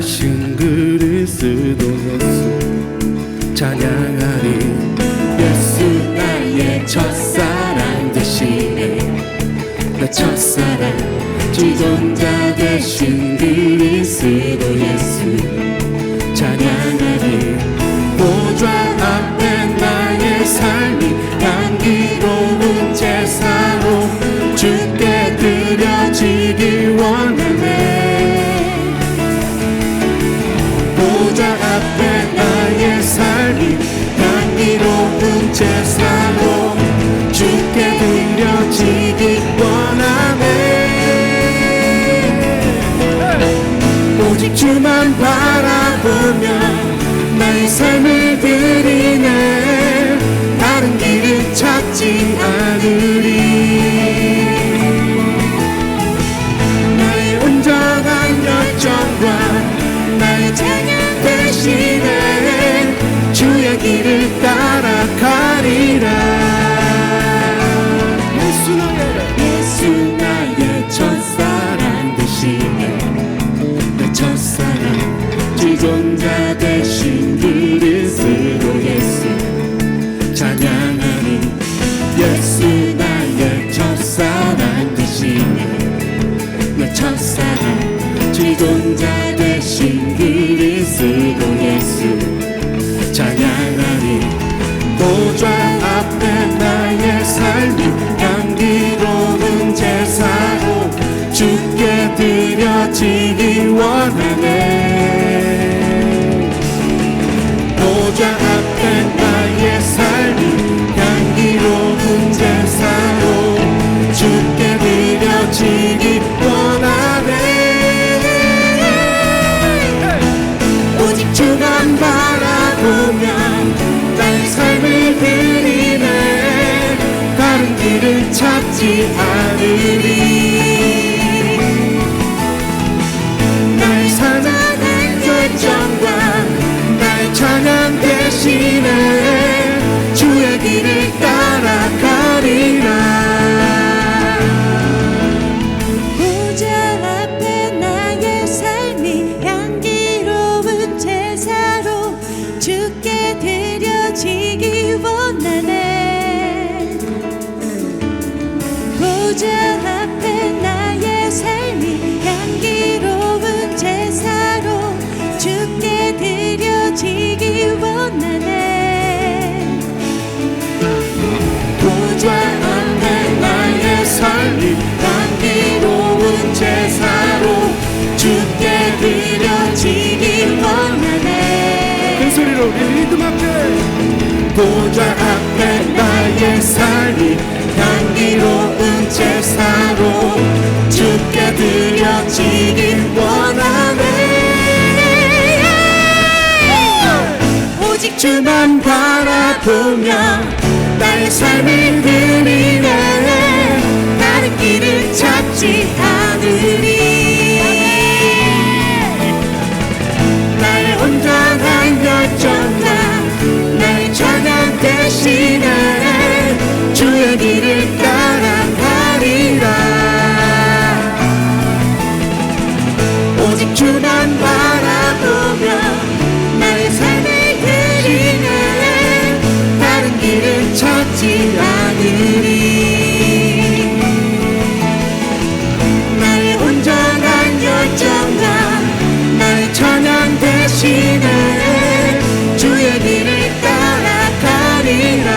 되신 그리스도 예수 찬양하리. 예수 나의 첫사랑 되시네. 내 첫사랑 지존자 되신 그리스도 예수 찬양하리. 보좌 앞에 나의 삶이 향기로운 제사로 주께 드려지길 원하네. 보좌 앞에 나의 삶이 향기로운 제사로 주께 드려지길 원하네. 오직 주만 바라보며 나의 삶을 드리네. 다른 길을 찾지 않으리. 나의 온전한 열정과 나의 찬양 대신에 주의 길을 따라가리라. 예수 나의 첫사랑 되시네. 내 첫사랑 지존자 되신 그리스도 예수 찬양하니. 예수 나의 첫사랑 되시네. 내 첫사랑 지존자 되신 그리스도 예수 찬양하니. 보좌 앞에 나의 삶이 향기로운 제사로 주께 드려지길 원하네. 보좌 앞에 나의 삶이 향기로운 제사로 주께 드려지길 원하네. 오직 주만 바라보면 나의 삶을 드리네. 다른 길을 찾지 않으리. 나의 사랑한 결정과 나의 찬양 대신에 주의 길을 따라가리라. 보좌 앞에 나의 삶이 향기로운 제사로 주께 드려지길 원하네. 보좌 앞에 나의 삶이 향기로운 제사로 주께 드려지길 원하네. 보좌 앞에 나의 삶이 향기로운 제사로 주께 드려지길 원하네. 큰 소리로 우리 리듬 함께. 보좌 앞에 나의 삶이 향기로운 제사로 주께 드려지길 원하네. 오직 주만 바라보며 나의 삶을 드리네. 다른 길을 찾지 않으리. 나의 온전한 열정과 나의 찬양 대신에 주의 길을 따라가리라. 오직 주만 바라보며 나의 삶을 드리네. 다른 길을 찾지 않으리. 나의 온전한 열정과 나의 찬양 대신에 주의 길을 따라가리라.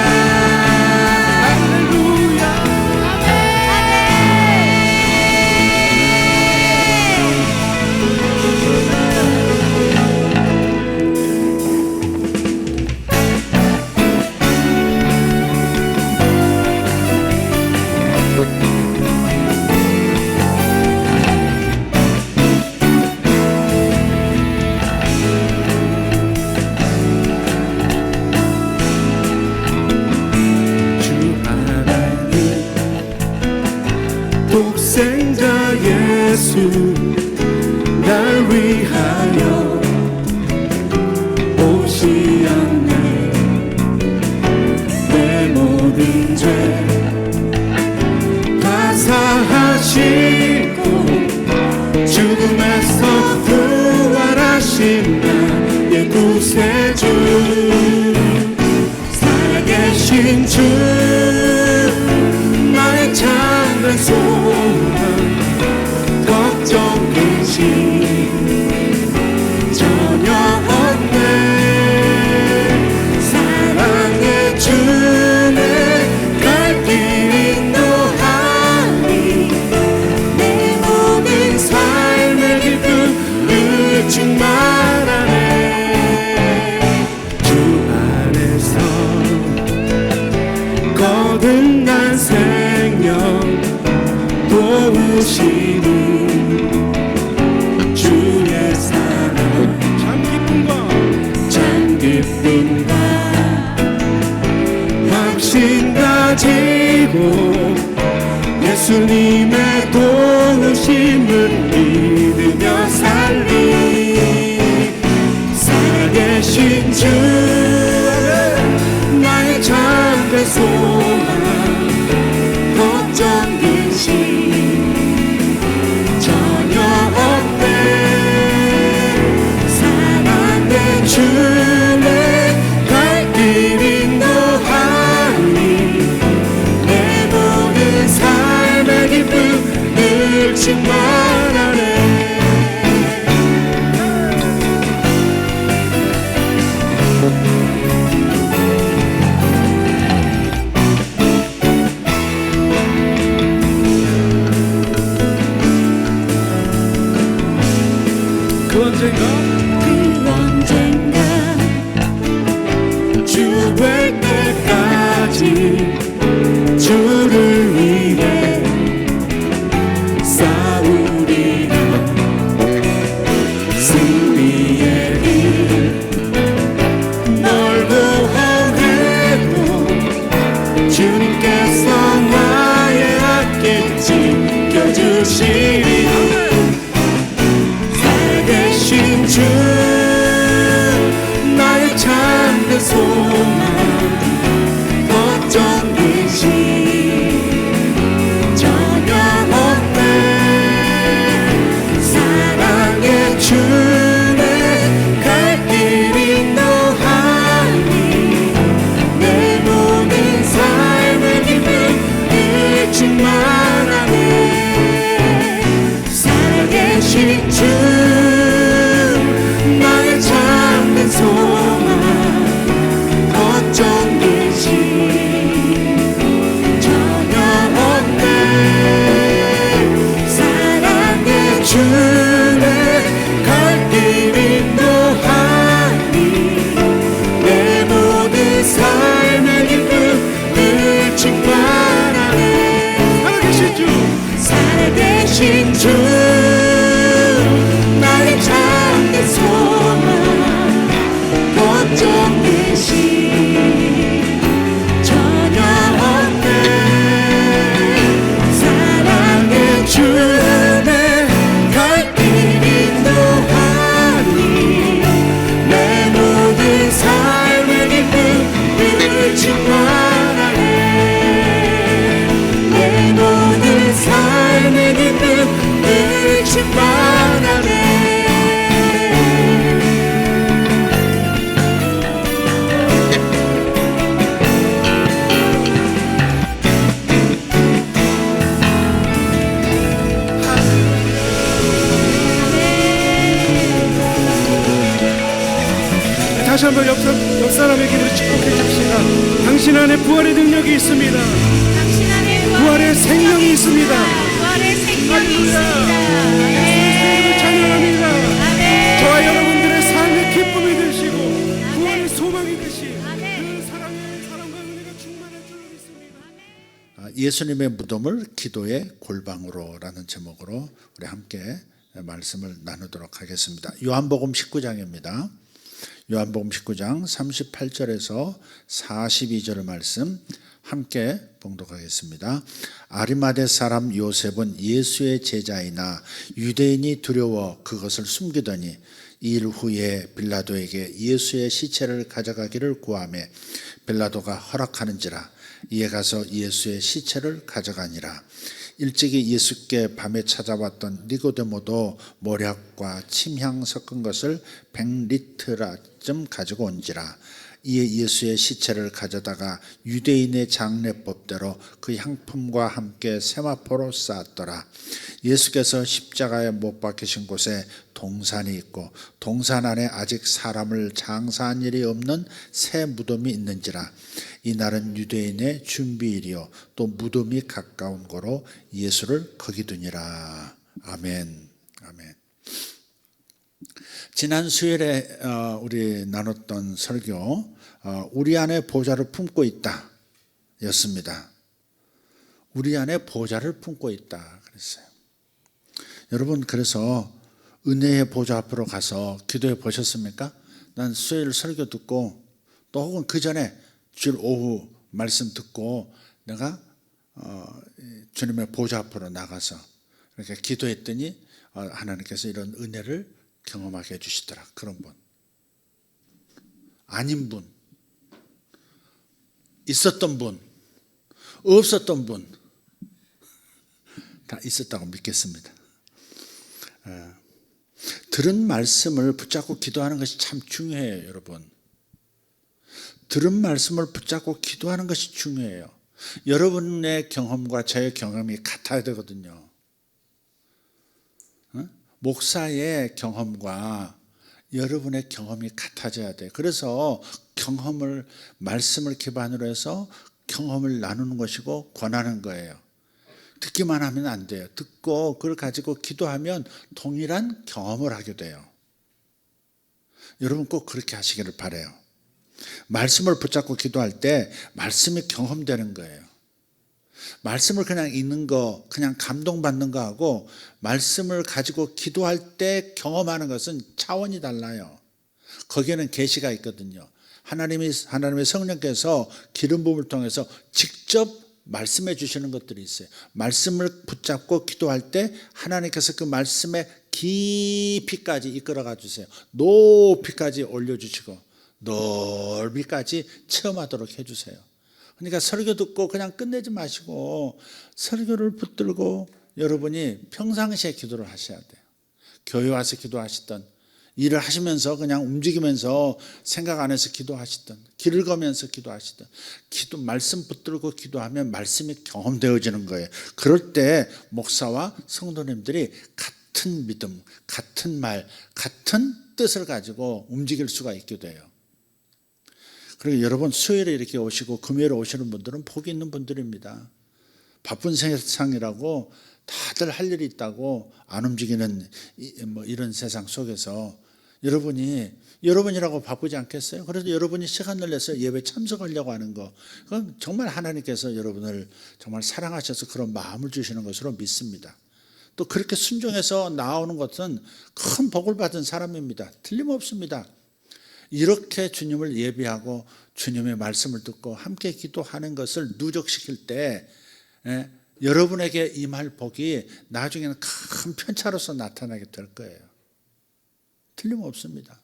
독생자 예수 날 위하여 오시었네. 내 모든 죄 다 사하시고 죽음에서 부활하신 늘 충만하네. 주 안에서 거듭난 생명 도우시니 주의 사랑 참 기쁨과 확신 가지고 예수님의 도우심을 믿으며 살리. 살아계신 주 나의 참된 소망 걱정 근심 전혀 없네. 사랑의 주의 갈 길 인도하니 내 모든 삶의 기쁨 늘 충만하네. 그 언젠가 주 뵐 때까지 주를 위해 싸우리라. 승리의 길 넓고 험해도 주님께서 나의 앞길 지켜주시리. 살아계신 주 나의 참된 소망 걱정 근심 전혀 없네. 사랑의 주의 갈 길 인도하니 내 모든 삶의 기쁨 늘 충만하네. 살아계신 주 나의 참된 소망 걱정 근심 전혀 없네. 사랑의 주의 갈 길 인도하니 내 모든 삶의 기쁨 늘 충만하네. 살아계신 주 나의 참된 소망 걱정 근심 전혀 없네. 사랑의 주의 갈 길 인도하니 내 모든 삶의 기쁨 늘 충만하네. 내 모든 삶의 기쁨 늘 충만하네. 다시 한번 옆 사람에게 우리 축복해 줍시다. 당신 안에 부활의 능력이 있습니다. 당신 안에 부활의 생명이 있습니다. 부활의 생명이 있습니다. 하나님을 찬양합니다. 아멘. 저와 여러분들의 삶의 기쁨이 되시고 구원의 소망이 되시 그 사랑과 은혜가 충만할 줄 믿습니다. 예수님의 무덤을 기도의 골방으로라는 제목으로 우리 함께 말씀을 나누도록 하겠습니다. 요한복음 19장입니다. 요한복음 19장 38절에서 42절 말씀 함께 봉독하겠습니다. 아리마대 사람 요셉은 예수의 제자이나 유대인이 두려워 그것을 숨기더니 일 후에 빌라도에게 예수의 시체를 가져가기를 구하매 빌라도가 허락하는지라 이에 가서 예수의 시체를 가져가니라. 일찍이 예수께 밤에 찾아왔던 니고데모도 모략과 침향 섞은 것을 100리터쯤 가지고 온지라. 이에 예수의 시체를 가져다가 유대인의 장례법대로 그 향품과 함께 세마포로 쌓았더라. 예수께서 십자가에 못 박히신 곳에 동산이 있고 동산 안에 아직 사람을 장사한 일이 없는 새 무덤이 있는지라. 이날은 유대인의 준비일이요 또 무덤이 가까운 고로 예수를 거기 두니라. 아멘. 아멘. 지난 수요일에 우리 나눴던 설교 우리 안에 보좌를 품고 있다 였습니다. 우리 안에 보좌를 품고 있다 그랬어요. 여러분, 그래서 은혜의 보좌 앞으로 가서 기도해 보셨습니까? 난 수요일 설교 듣고 또 혹은 그 전에 주일 오후 말씀 듣고 내가 주님의 보좌 앞으로 나가서 이렇게 기도했더니 하나님께서 이런 은혜를 경험하게 해주시더라. 그런 분, 아닌 분, 있었던 분, 없었던 분 다 있었다고 믿겠습니다. 들은 말씀을 붙잡고 기도하는 것이 참 중요해요, 여러분. 들은 말씀을 붙잡고 기도하는 것이 중요해요. 여러분의 경험과 저의 경험이 같아야 되거든요. 목사의 경험과 여러분의 경험이 같아져야 돼요. 그래서 말씀을 기반으로 해서 경험을 나누는 것이고 권하는 거예요. 듣기만 하면 안 돼요. 듣고 그걸 가지고 기도하면 동일한 경험을 하게 돼요. 여러분 꼭 그렇게 하시기를 바라요. 말씀을 붙잡고 기도할 때 말씀이 경험되는 거예요. 말씀을 그냥 읽는 거, 그냥 감동받는 거하고 말씀을 가지고 기도할 때 경험하는 것은 차원이 달라요. 거기에는 계시가 있거든요. 하나님의 성령께서 기름 부음을 통해서 직접 말씀해 주시는 것들이 있어요. 말씀을 붙잡고 기도할 때 하나님께서 그 말씀의 깊이까지 이끌어가 주세요. 높이까지 올려주시고 넓이까지 체험하도록 해주세요. 그러니까 설교 듣고 그냥 끝내지 마시고 설교를 붙들고 여러분이 평상시에 기도를 하셔야 돼요. 교회 와서 기도하시던, 일을 하시면서 그냥 움직이면서 생각 안 해서 기도하시던, 길을 가면서 기도하시던, 말씀 붙들고 기도하면 말씀이 경험되어지는 거예요. 그럴 때 목사와 성도님들이 같은 믿음, 같은 말, 같은 뜻을 가지고 움직일 수가 있게 돼요. 그리고 여러분, 수요일에 이렇게 오시고 금요일에 오시는 분들은 복이 있는 분들입니다. 바쁜 세상이라고 다들 할 일이 있다고 안 움직이는 이런 세상 속에서 여러분이라고 바쁘지 않겠어요? 그래서 여러분이 시간을 내서 예배 참석하려고 하는 거, 그건 정말 하나님께서 여러분을 정말 사랑하셔서 그런 마음을 주시는 것으로 믿습니다. 또 그렇게 순종해서 나오는 것은 큰 복을 받은 사람입니다. 틀림없습니다. 이렇게 주님을 예배하고 주님의 말씀을 듣고 함께 기도하는 것을 누적시킬 때 여러분에게 임할 복이 나중에는 큰 편차로서 나타나게 될 거예요. 틀림없습니다.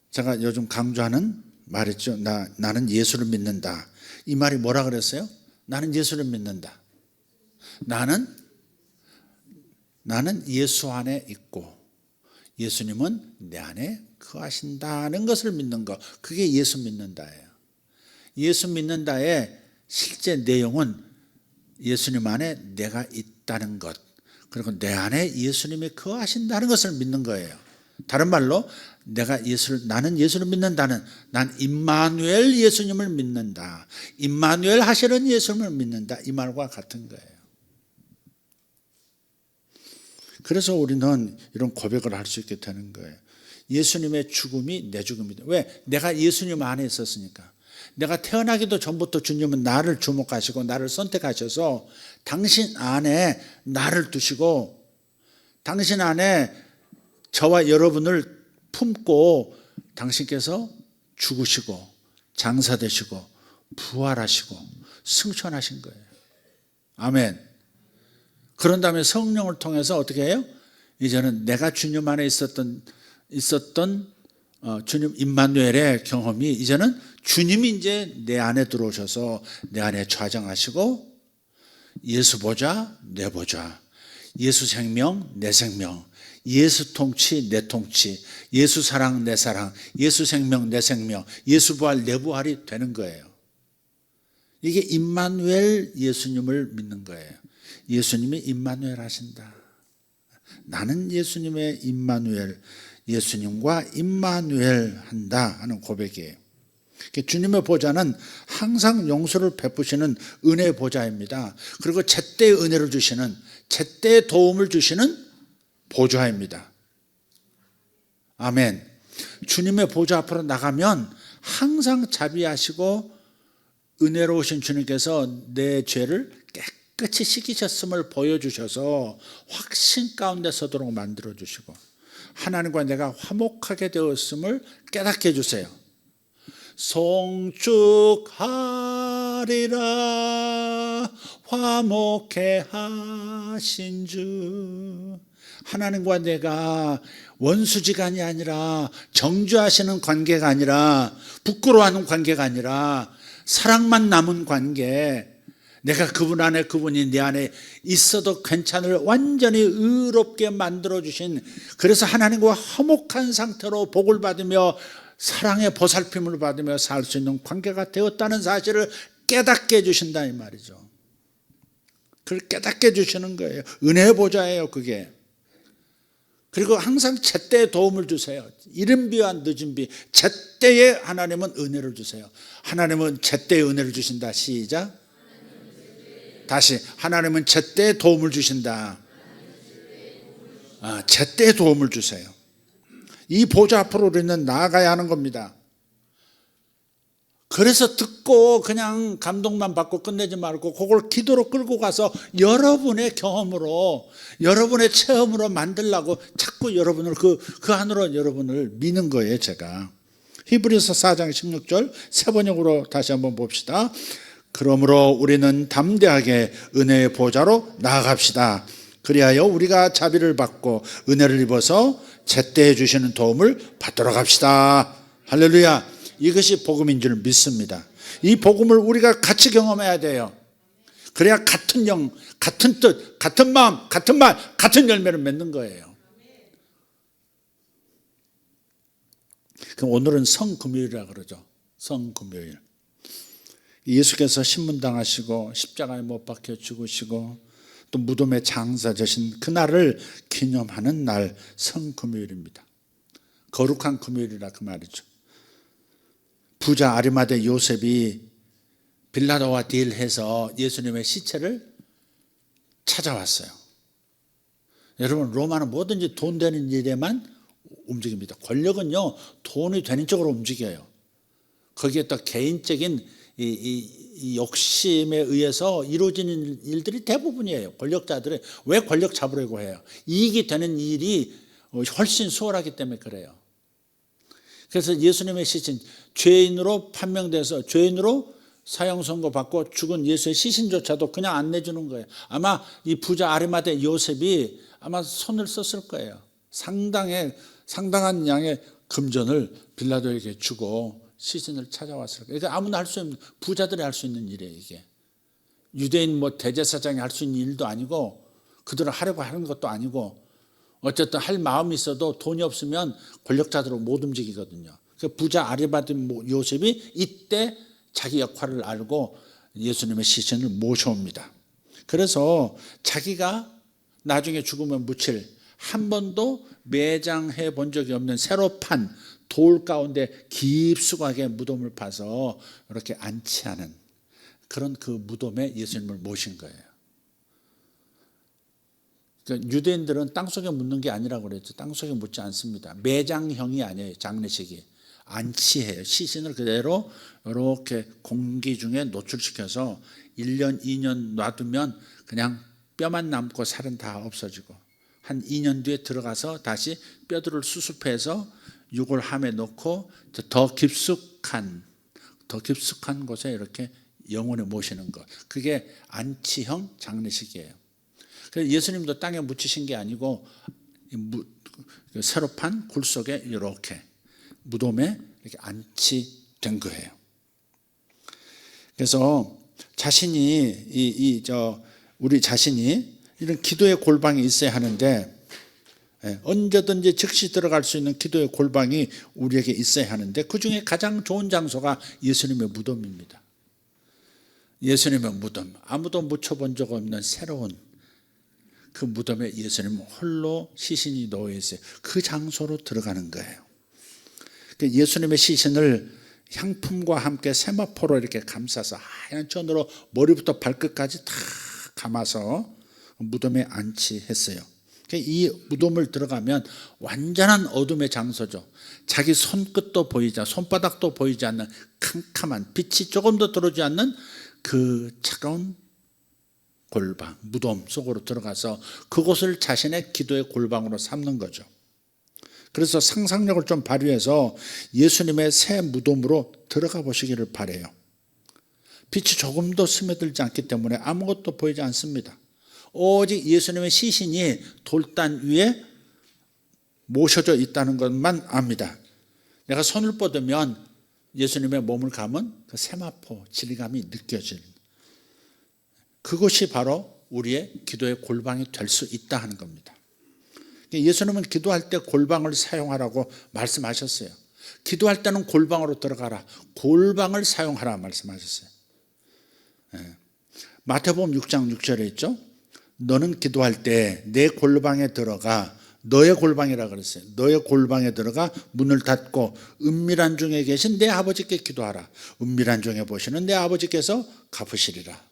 제가 요즘 강조하는 말이죠. 나는 예수를 믿는다. 이 말이 뭐라 그랬어요? 나는 예수를 믿는다. 나는 예수 안에 있고 예수님은 내 안에 거하신다는 것을 믿는 것, 그게 예수 믿는다예요. 예수 믿는다의 실제 내용은 예수님 안에 내가 있다는 것, 그리고 내 안에 예수님이 거하신다는 것을 믿는 거예요. 다른 말로 나는 예수를 믿는다는, 난 임마누엘 예수님을 믿는다, 임마누엘 하시는 예수님을 믿는다, 이 말과 같은 거예요. 그래서 우리는 이런 고백을 할 수 있게 되는 거예요. 예수님의 죽음이 내 죽음이다. 왜? 내가 예수님 안에 있었으니까. 내가 태어나기도 전부터 주님은 나를 주목하시고 나를 선택하셔서 당신 안에 나를 두시고 당신 안에 저와 여러분을 품고 당신께서 죽으시고 장사되시고 부활하시고 승천하신 거예요. 아멘. 그런 다음에 성령을 통해서 어떻게 해요? 이제는 내가 주님 안에 있었던 주님 임마누엘의 경험이 이제는 주님이 이제 내 안에 들어오셔서 내 안에 좌정하시고 예수 보좌 내 보좌, 예수 생명 내 생명, 예수 통치 내 통치, 예수 사랑 내 사랑, 예수 생명 내 생명, 예수 부활 내 부활이 되는 거예요. 이게 임마누엘 예수님을 믿는 거예요. 예수님이 임마누엘 하신다. 나는 예수님의 임마누엘, 예수님과 임마누엘 한다 하는 고백이에요. 주님의 보좌는 항상 용서를 베푸시는 은혜의 보좌입니다. 그리고 제때의 은혜를 주시는, 제때 도움을 주시는 보좌입니다. 아멘. 주님의 보좌 앞으로 나가면 항상 자비하시고 은혜로우신 주님께서 내 죄를 깨끗이 씻기셨음을 보여주셔서 확신 가운데 서도록 만들어주시고 하나님과 내가 화목하게 되었음을 깨닫게 해주세요. 송축하리라 화목해 하신 주. 하나님과 내가 원수지간이 아니라 정죄하시는 관계가 아니라 부끄러워하는 관계가 아니라 사랑만 남은 관계, 내가 그분 안에 그분이 내 안에 있어도 괜찮을 완전히 의롭게 만들어주신, 그래서 하나님과 화목한 상태로 복을 받으며 사랑의 보살핌을 받으며 살 수 있는 관계가 되었다는 사실을 깨닫게 해주신다 이 말이죠. 그걸 깨닫게 해주시는 거예요. 은혜의 보좌예요 그게. 그리고 항상 제때에 도움을 주세요. 이른 비와 늦은 비, 제때에 하나님은 은혜를 주세요. 하나님은 제때에 은혜를 주신다. 시작. 다시, 하나님은 제때에 도움을 주신다. 제때에 도움을 주세요. 이 보좌 앞으로 우리는 나아가야 하는 겁니다. 그래서 듣고 그냥 감동만 받고 끝내지 말고 그걸 기도로 끌고 가서 여러분의 경험으로, 여러분의 체험으로 만들려고 자꾸 여러분을 그 안으로 여러분을 미는 거예요. 제가 히브리서 4장 16절 세 번역으로 다시 한번 봅시다. 그러므로 우리는 담대하게 은혜의 보좌로 나아갑시다. 그리하여 우리가 자비를 받고 은혜를 입어서 제때에 주시는 도움을 받도록 합시다. 할렐루야. 이것이 복음인 줄 믿습니다. 이 복음을 우리가 같이 경험해야 돼요. 그래야 같은 영, 같은 뜻, 같은 마음, 같은 말, 같은 열매를 맺는 거예요. 그럼 오늘은 성금요일이라 그러죠. 성금요일. 예수께서 신문당하시고 십자가에 못 박혀 죽으시고 또 무덤에 장사되신 그날을 기념하는 날, 성금요일입니다. 거룩한 금요일이라 그 말이죠. 부자 아리마대 요셉이 빌라도와 딜해서 예수님의 시체를 찾아왔어요. 여러분, 로마는 뭐든지 돈 되는 일에만 움직입니다. 권력은요, 돈이 되는 쪽으로 움직여요. 거기에 또 개인적인 이 욕심에 의해서 이루어지는 일들이 대부분이에요. 권력자들이 왜 권력 잡으려고 해요? 이익이 되는 일이 훨씬 수월하기 때문에 그래요. 그래서 예수님의 시신, 죄인으로 판명돼서 죄인으로 사형 선고받고 죽은 예수의 시신조차도 그냥 안 내주는 거예요. 아마 이 부자 아리마대 요셉이 아마 손을 썼을 거예요. 상당한 양의 금전을 빌라도에게 주고 시신을 찾아왔을 거예요. 그러니까 아무나 할 수 없는, 부자들이 할 수 있는 일이에요. 이게 유대인 대제사장이 할 수 있는 일도 아니고 그들은 하려고 하는 것도 아니고, 어쨌든 할 마음이 있어도 돈이 없으면 권력자들로 못 움직이거든요. 부자 아리마대 요셉이 이때 자기 역할을 알고 예수님의 시신을 모셔옵니다. 그래서 자기가 나중에 죽으면 묻힐, 한 번도 매장해 본 적이 없는 새로 판 돌 가운데 깊숙하게 무덤을 파서 이렇게 안치하는 그런 그 무덤에 예수님을 모신 거예요. 그러니까 유대인들은 땅속에 묻는 게 아니라고 그랬죠. 땅속에 묻지 않습니다. 매장형이 아니에요. 장례식이. 안치해요. 시신을 그대로 이렇게 공기 중에 노출시켜서 1년, 2년 놔두면 그냥 뼈만 남고 살은 다 없어지고, 한 2년 뒤에 들어가서 다시 뼈들을 수습해서 유골함에 넣고 더 깊숙한 곳에 이렇게 영혼에 모시는 것. 그게 안치형 장례식이에요. 그래서 예수님도 땅에 묻히신 게 아니고 새로 판 굴 속에 이렇게 무덤에 이렇게 안치된 거예요. 그래서 우리 자신이 이런 기도의 골방이 있어야 하는데, 언제든지 즉시 들어갈 수 있는 기도의 골방이 우리에게 있어야 하는데, 그 중에 가장 좋은 장소가 예수님의 무덤입니다. 예수님의 무덤, 아무도 묻혀본 적 없는 새로운 그 무덤에 예수님 홀로 시신이 놓여 있어요. 그 장소로 들어가는 거예요. 예수님의 시신을 향품과 함께 세마포로 이렇게 감싸서 하얀 천으로 머리부터 발끝까지 다 감아서 무덤에 안치했어요. 이 무덤을 들어가면 완전한 어둠의 장소죠. 자기 손끝도 보이지, 손바닥도 보이지 않는 캄캄한, 빛이 조금도 들어오지 않는 그 차가운 골방, 무덤 속으로 들어가서 그곳을 자신의 기도의 골방으로 삼는 거죠. 그래서 상상력을 좀 발휘해서 예수님의 새 무덤으로 들어가 보시기를 바라요. 빛이 조금도 스며들지 않기 때문에 아무것도 보이지 않습니다. 오직 예수님의 시신이 돌단 위에 모셔져 있다는 것만 압니다. 내가 손을 뻗으면 예수님의 몸을 감은 그 세마포 질감이 느껴질, 그것이 바로 우리의 기도의 골방이 될 수 있다 하는 겁니다. 예수님은 기도할 때 골방을 사용하라고 말씀하셨어요. 기도할 때는 골방으로 들어가라, 골방을 사용하라 말씀하셨어요. 마태복음 6장 6절에 있죠. 너는 기도할 때 내 골방에 들어가, 너의 골방이라 그랬어요. 너의 골방에 들어가 문을 닫고 은밀한 중에 계신 내 아버지께 기도하라. 은밀한 중에 보시는 내 아버지께서 갚으시리라.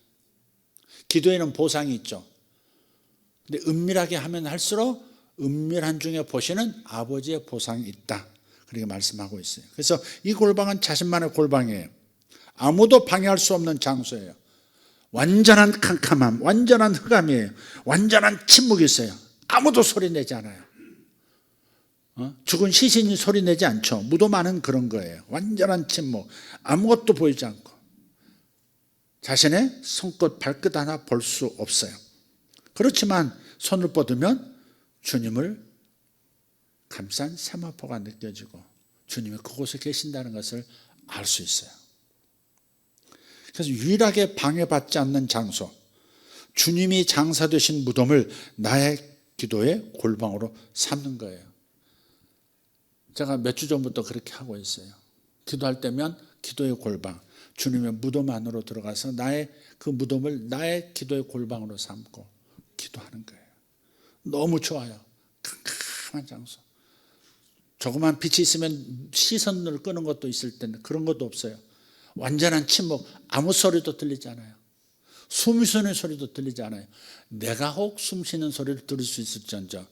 기도에는 보상이 있죠. 근데 은밀하게 하면 할수록 은밀한 중에 보시는 아버지의 보상이 있다, 그렇게 말씀하고 있어요. 그래서 이 골방은 자신만의 골방이에요. 아무도 방해할 수 없는 장소예요. 완전한 캄캄함, 완전한 흑암이에요. 완전한 침묵이 있어요. 아무도 소리 내지 않아요. 죽은 시신이 소리 내지 않죠. 무덤 안은 그런 거예요. 완전한 침묵, 아무것도 보이지 않고 자신의 손끝 발끝 하나 볼 수 없어요. 그렇지만 손을 뻗으면 주님을 감싼 세마포가 느껴지고 주님이 그곳에 계신다는 것을 알 수 있어요. 그래서 유일하게 방해받지 않는 장소, 주님이 장사되신 무덤을 나의 기도의 골방으로 삼는 거예요. 제가 몇 주 전부터 그렇게 하고 있어요. 기도할 때면 기도의 골방, 주님의 무덤 안으로 들어가서 나의 그 무덤을 나의 기도의 골방으로 삼고 기도하는 거예요. 너무 좋아요. 캄캄한 장소. 조그만 빛이 있으면 시선을 끄는 것도 있을 텐데 그런 것도 없어요. 완전한 침묵, 아무 소리도 들리지 않아요. 숨 쉬는 소리도 들리지 않아요. 내가 혹 숨 쉬는 소리를 들을 수 있을지언정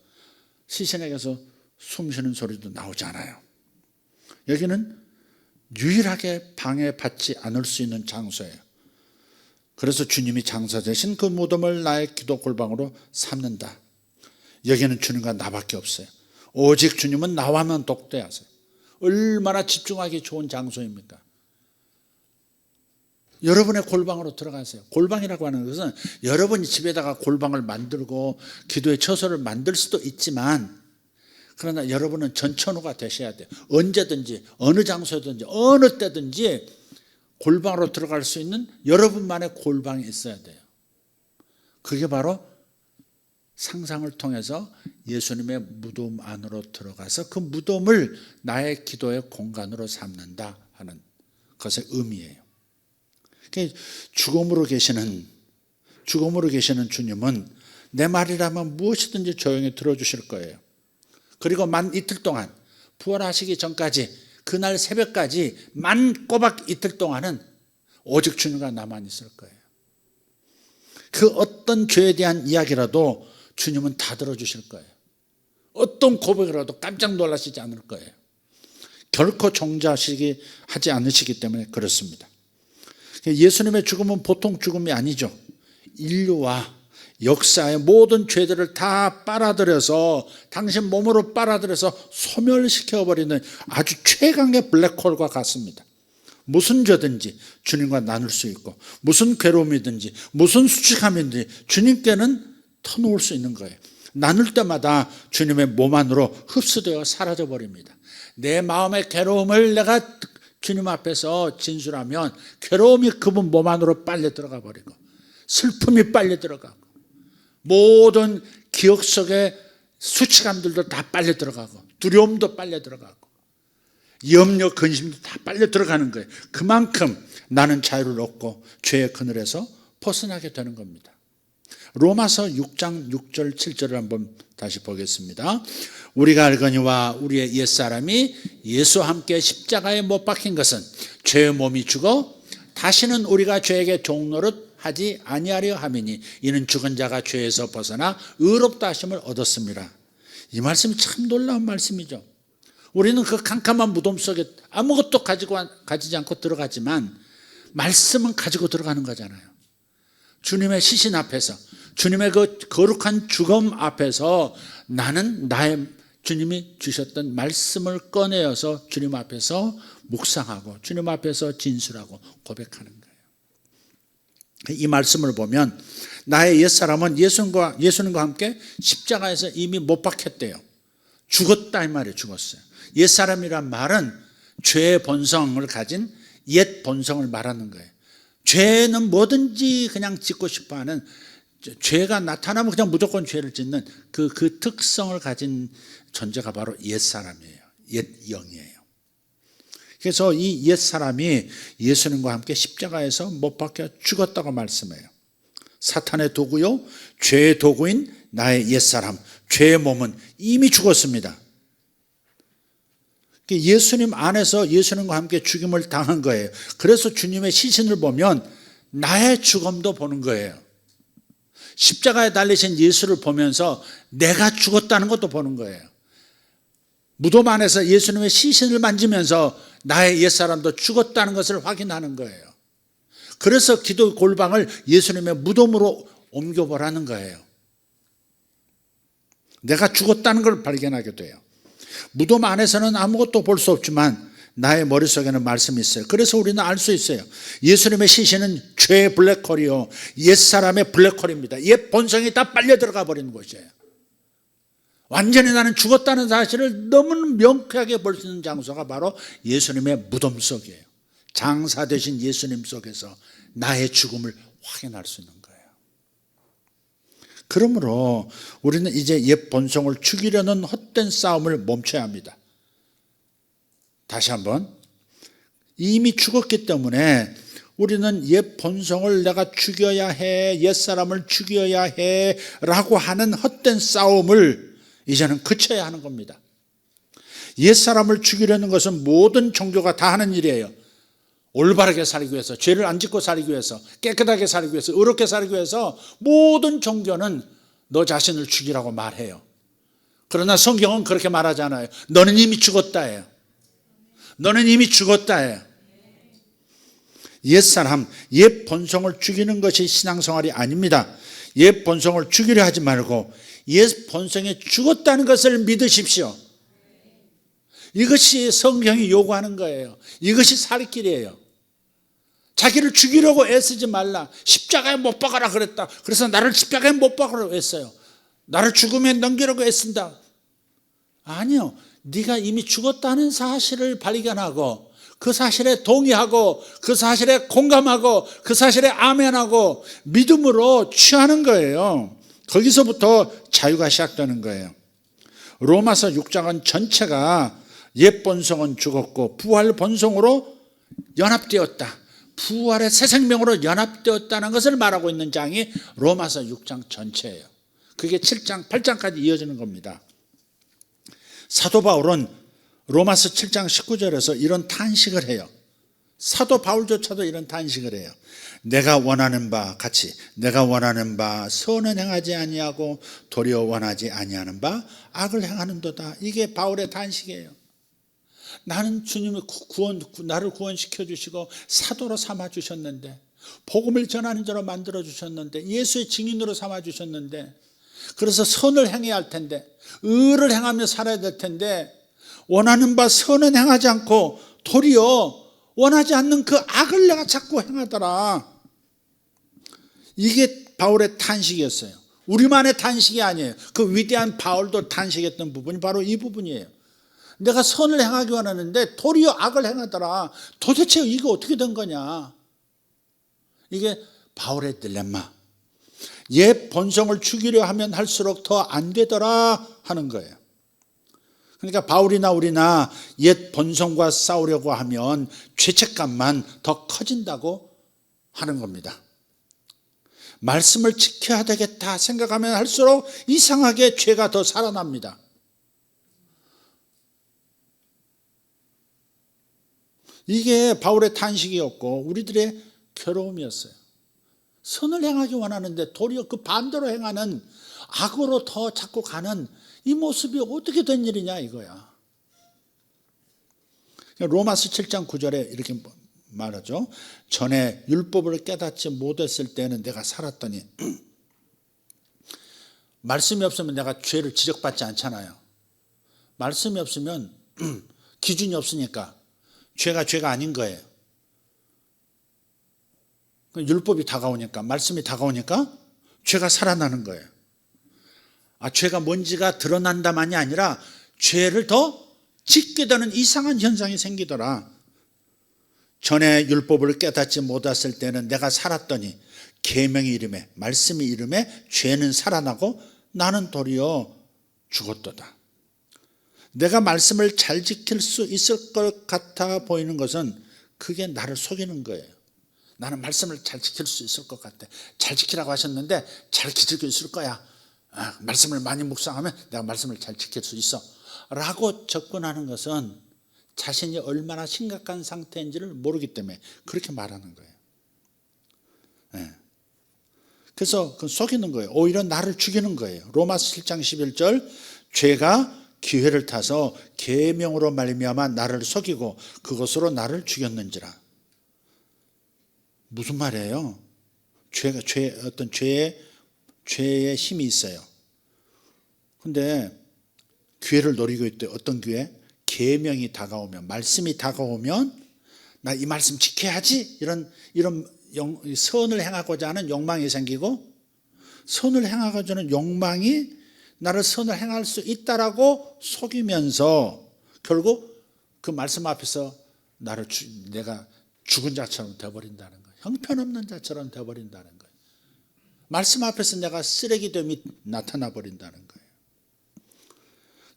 시신에게서 숨 쉬는 소리도 나오지 않아요. 여기는 유일하게 방해받지 않을 수 있는 장소예요. 그래서 주님이 장사되신 그 무덤을 나의 기도 골방으로 삼는다. 여기는 주님과 나밖에 없어요. 오직 주님은 나와만 독대하세요. 얼마나 집중하기 좋은 장소입니까? 여러분의 골방으로 들어가세요. 골방이라고 하는 것은 여러분이 집에다가 골방을 만들고 기도의 처소를 만들 수도 있지만, 그러나 여러분은 전천후가 되셔야 돼요. 언제든지 어느 장소든지 어느 때든지 골방으로 들어갈 수 있는 여러분만의 골방이 있어야 돼요. 그게 바로 상상을 통해서 예수님의 무덤 안으로 들어가서 그 무덤을 나의 기도의 공간으로 삼는다 하는 것의 의미예요. 죽음으로 계시는 주님은 내 말이라면 무엇이든지 조용히 들어주실 거예요. 그리고 만 이틀 동안, 부활하시기 전까지, 그날 새벽까지 꼬박 이틀 동안은 오직 주님과 나만 있을 거예요. 그 어떤 죄에 대한 이야기라도 주님은 다 들어주실 거예요. 어떤 고백이라도 깜짝 놀라시지 않을 거예요. 결코 정죄하시기 하지 않으시기 때문에 그렇습니다. 예수님의 죽음은 보통 죽음이 아니죠. 인류와 역사의 모든 죄들을 다 빨아들여서 당신 몸으로 빨아들여서 소멸시켜버리는 아주 최강의 블랙홀과 같습니다. 무슨 죄든지 주님과 나눌 수 있고, 무슨 괴로움이든지 무슨 수치감이든지 주님께는 터놓을 수 있는 거예요. 나눌 때마다 주님의 몸 안으로 흡수되어 사라져버립니다. 내 마음의 괴로움을 내가 주님 앞에서 진술하면 괴로움이 그분 몸 안으로 빨려 들어가 버리고, 슬픔이 빨려 들어가고, 모든 기억 속에 수치감들도 다 빨려 들어가고, 두려움도 빨려 들어가고, 염려, 근심도 다 빨려 들어가는 거예요. 그만큼 나는 자유를 얻고 죄의 그늘에서 벗어나게 되는 겁니다. 로마서 6장 6절 7절을 한번 다시 보겠습니다. 우리가 알거니와 우리의 옛사람이 예수와 함께 십자가에 못 박힌 것은 죄의 몸이 죽어 다시는 우리가 죄에게 종노릇 하지 아니하려 함이니 이는 죽은 자가 죄에서 벗어나 의롭다 하심을 얻었습니다. 이 말씀이 참 놀라운 말씀이죠. 우리는 그 캄캄한 무덤 속에 아무것도 가지지 않고 들어가지만 말씀은 가지고 들어가는 거잖아요. 주님의 시신 앞에서, 주님의 그 거룩한 죽음 앞에서 나는 나의 주님이 주셨던 말씀을 꺼내어서 주님 앞에서 묵상하고 주님 앞에서 진술하고 고백하는 거예요. 이 말씀을 보면 나의 옛사람은 예수님과 함께 십자가에서 이미 못 박혔대요. 죽었다 이 말이에요. 죽었어요. 옛사람이란 말은 죄의 본성을 가진 옛 본성을 말하는 거예요. 죄는 뭐든지 그냥 짓고 싶어하는, 죄가 나타나면 그냥 무조건 죄를 짓는 그 특성을 가진 존재가 바로 옛사람이에요. 옛 영이에요. 그래서 이 옛사람이 예수님과 함께 십자가에서 못 박혀 죽었다고 말씀해요. 사탄의 도구요, 죄의 도구인 나의 옛사람, 죄의 몸은 이미 죽었습니다. 예수님 안에서 예수님과 함께 죽임을 당한 거예요. 그래서 주님의 시신을 보면 나의 죽음도 보는 거예요. 십자가에 달리신 예수를 보면서 내가 죽었다는 것도 보는 거예요. 무덤 안에서 예수님의 시신을 만지면서 나의 옛사람도 죽었다는 것을 확인하는 거예요. 그래서 기도 골방을 예수님의 무덤으로 옮겨보라는 거예요. 내가 죽었다는 걸 발견하게 돼요. 무덤 안에서는 아무것도 볼 수 없지만 나의 머릿속에는 말씀이 있어요. 그래서 우리는 알 수 있어요. 예수님의 시신은 죄의 블랙홀이요, 옛사람의 블랙홀입니다. 옛 본성이 다 빨려 들어가 버리는 곳이에요. 완전히 나는 죽었다는 사실을 너무 명쾌하게 볼 수 있는 장소가 바로 예수님의 무덤 속이에요. 장사 되신 예수님 속에서 나의 죽음을 확인할 수 있는 거예요. 그러므로 우리는 이제 옛 본성을 죽이려는 헛된 싸움을 멈춰야 합니다. 다시 한번, 이미 죽었기 때문에 우리는 옛 본성을 내가 죽여야 해, 옛사람을 죽여야 해 라고 하는 헛된 싸움을 이제는 그쳐야 하는 겁니다. 옛사람을 죽이려는 것은 모든 종교가 다 하는 일이에요. 올바르게 살기 위해서, 죄를 안 짓고 살기 위해서, 깨끗하게 살기 위해서, 의롭게 살기 위해서 모든 종교는 너 자신을 죽이라고 말해요. 그러나 성경은 그렇게 말하잖아요. 너는 이미 죽었다예요. 너는 이미 죽었다예요. 옛사람, 옛 본성을 죽이는 것이 신앙생활이 아닙니다. 옛 본성을 죽이려 하지 말고 옛 본성이 죽었다는 것을 믿으십시오. 이것이 성경이 요구하는 거예요. 이것이 살 길이에요. 자기를 죽이려고 애쓰지 말라. 십자가에 못 박아라 그랬다. 그래서 나를 십자가에 못 박으라고 애써요. 나를 죽음에 넘기려고 애쓴다. 아니요. 네가 이미 죽었다는 사실을 발견하고 그 사실에 동의하고 그 사실에 공감하고 그 사실에 아멘하고 믿음으로 취하는 거예요. 거기서부터 자유가 시작되는 거예요. 로마서 6장은 전체가 옛 본성은 죽었고 부활 본성으로 연합되었다. 부활의 새 생명으로 연합되었다는 것을 말하고 있는 장이 로마서 6장 전체예요. 그게 7장, 8장까지 이어지는 겁니다. 사도 바울은 로마서 7장 19절에서 이런 탄식을 해요. 사도 바울조차도 이런 탄식을 해요. 내가 원하는 바 같이 내가 원하는 바 선은 행하지 아니하고 도리어 원하지 아니하는 바 악을 행하는도다. 이게 바울의 탄식이에요. 나는 주님이 나를 구원시켜 주시고 사도로 삼아 주셨는데, 복음을 전하는 자로 만들어 주셨는데, 예수의 증인으로 삼아 주셨는데, 그래서 선을 행해야 할 텐데, 의를 행하며 살아야 될 텐데, 원하는 바 선은 행하지 않고 도리어 원하지 않는 그 악을 내가 자꾸 행하더라. 이게 바울의 탄식이었어요. 우리만의 탄식이 아니에요. 그 위대한 바울도 탄식했던 부분이 바로 이 부분이에요. 내가 선을 행하기 원하는데 도리어 악을 행하더라. 도대체 이게 어떻게 된 거냐. 이게 바울의 딜레마. 옛 본성을 죽이려 하면 할수록 더 안 되더라 하는 거예요. 그러니까 바울이나 우리나 옛 본성과 싸우려고 하면 죄책감만 더 커진다고 하는 겁니다. 말씀을 지켜야 되겠다 생각하면 할수록 이상하게 죄가 더 살아납니다. 이게 바울의 탄식이었고 우리들의 괴로움이었어요. 선을 행하기 원하는데 도리어 그 반대로 행하는 악으로 더 자꾸 가는 이 모습이 어떻게 된 일이냐 이거야. 로마서 7장 9절에 이렇게 말하죠. 전에 율법을 깨닫지 못했을 때는 내가 살았더니 말씀이 없으면 내가 죄를 지적받지 않잖아요. 말씀이 없으면 기준이 없으니까 죄가 아닌 거예요. 율법이 다가오니까, 말씀이 다가오니까 죄가 살아나는 거예요. 죄가 뭔지가 드러난다만이 아니라 죄를 더 짓게 되는 이상한 현상이 생기더라. 전에 율법을 깨닫지 못했을 때는 내가 살았더니 계명이 이름에, 말씀이 이름에 죄는 살아나고 나는 도리어 죽었도다. 내가 말씀을 잘 지킬 수 있을 것 같아 보이는 것은 그게 나를 속이는 거예요. 나는 말씀을 잘 지킬 수 있을 것 같아. 잘 지키라고 하셨는데 잘 지킬 수 있을 거야. 말씀을 많이 묵상하면 내가 말씀을 잘 지킬 수 있어 라고 접근하는 것은 자신이 얼마나 심각한 상태인지를 모르기 때문에 그렇게 말하는 거예요. 그래서 그 속이는 거예요. 오히려 나를 죽이는 거예요. 로마서 7장 11절 죄가 기회를 타서 계명으로 말미암아 나를 속이고 그것으로 나를 죽였는지라. 무슨 말이에요? 어떤 죄의 힘이 있어요. 근데 기회를 노리고 있대요. 어떤 기회? 계명이 다가오면, 말씀이 다가오면 나 이 말씀 지켜야지 이런 선을 행하고자 하는 욕망이 생기고, 선을 행하고자 하는 욕망이 나를 선을 행할 수 있다라고 속이면서 결국 그 말씀 앞에서 내가 죽은 자처럼 되어버린다는 거예요. 형편없는 자처럼 되어버린다는 거예요. 말씀 앞에서 내가 쓰레기됨이 나타나 버린다는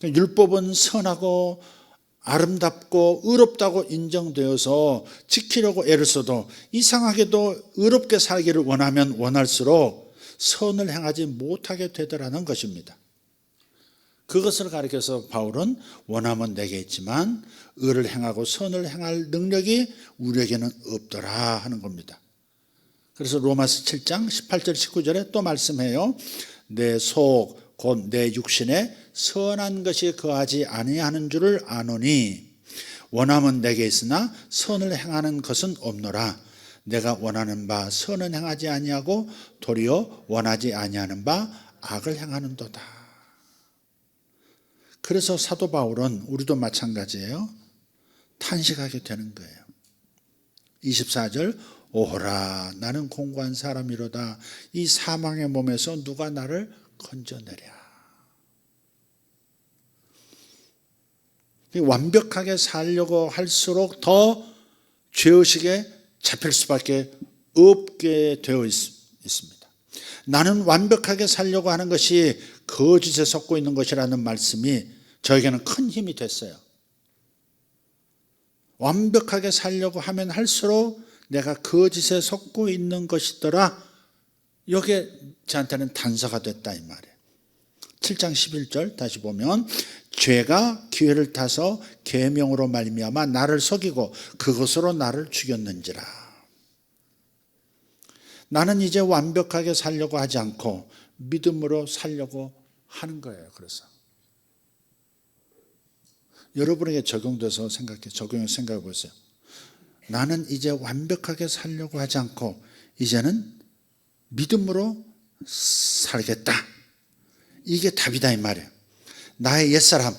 거예요. 율법은 선하고 아름답고 의롭다고 인정되어서 지키려고 애를 써도 이상하게도 의롭게 살기를 원하면 원할수록 선을 행하지 못하게 되더라는 것입니다. 그것을 가리켜서 바울은 원함은 내게 있지만 의를 행하고 선을 행할 능력이 우리에게는 없더라 하는 겁니다. 그래서 로마서 7장 18절 19절에 또 말씀해요. 내 속 곧 내 육신에 선한 것이 거하지 아니하는 줄을 아노니 원함은 내게 있으나 선을 행하는 것은 없노라. 내가 원하는 바 선은 행하지 아니하고 도리어 원하지 아니하는 바 악을 행하는도다. 그래서 사도 바울은 우리도 마찬가지예요. 탄식하게 되는 거예요. 24절 오호라 나는 공고한 사람이로다. 이 사망의 몸에서 누가 나를 건져내랴. 완벽하게 살려고 할수록 더 죄의식에 잡힐 수밖에 없게 되어 있습니다. 나는 완벽하게 살려고 하는 것이 거짓에 섞고 있는 것이라는 말씀이 저에게는 큰 힘이 됐어요. 완벽하게 살려고 하면 할수록 내가 거짓에 섞고 있는 것이더라. 이게 저한테는 단서가 됐다 이 말이에요. 7장 11절 다시 보면 죄가 기회를 타서 계명으로 말미암아 나를 속이고 그것으로 나를 죽였는지라. 나는 이제 완벽하게 살려고 하지 않고 믿음으로 살려고 하는 거예요. 그래서 여러분에게 적용해서 생각해 보세요. 나는 이제 완벽하게 살려고 하지 않고 이제는 믿음으로 살겠다. 이게 답이다 이 말이에요. 나의 옛사람,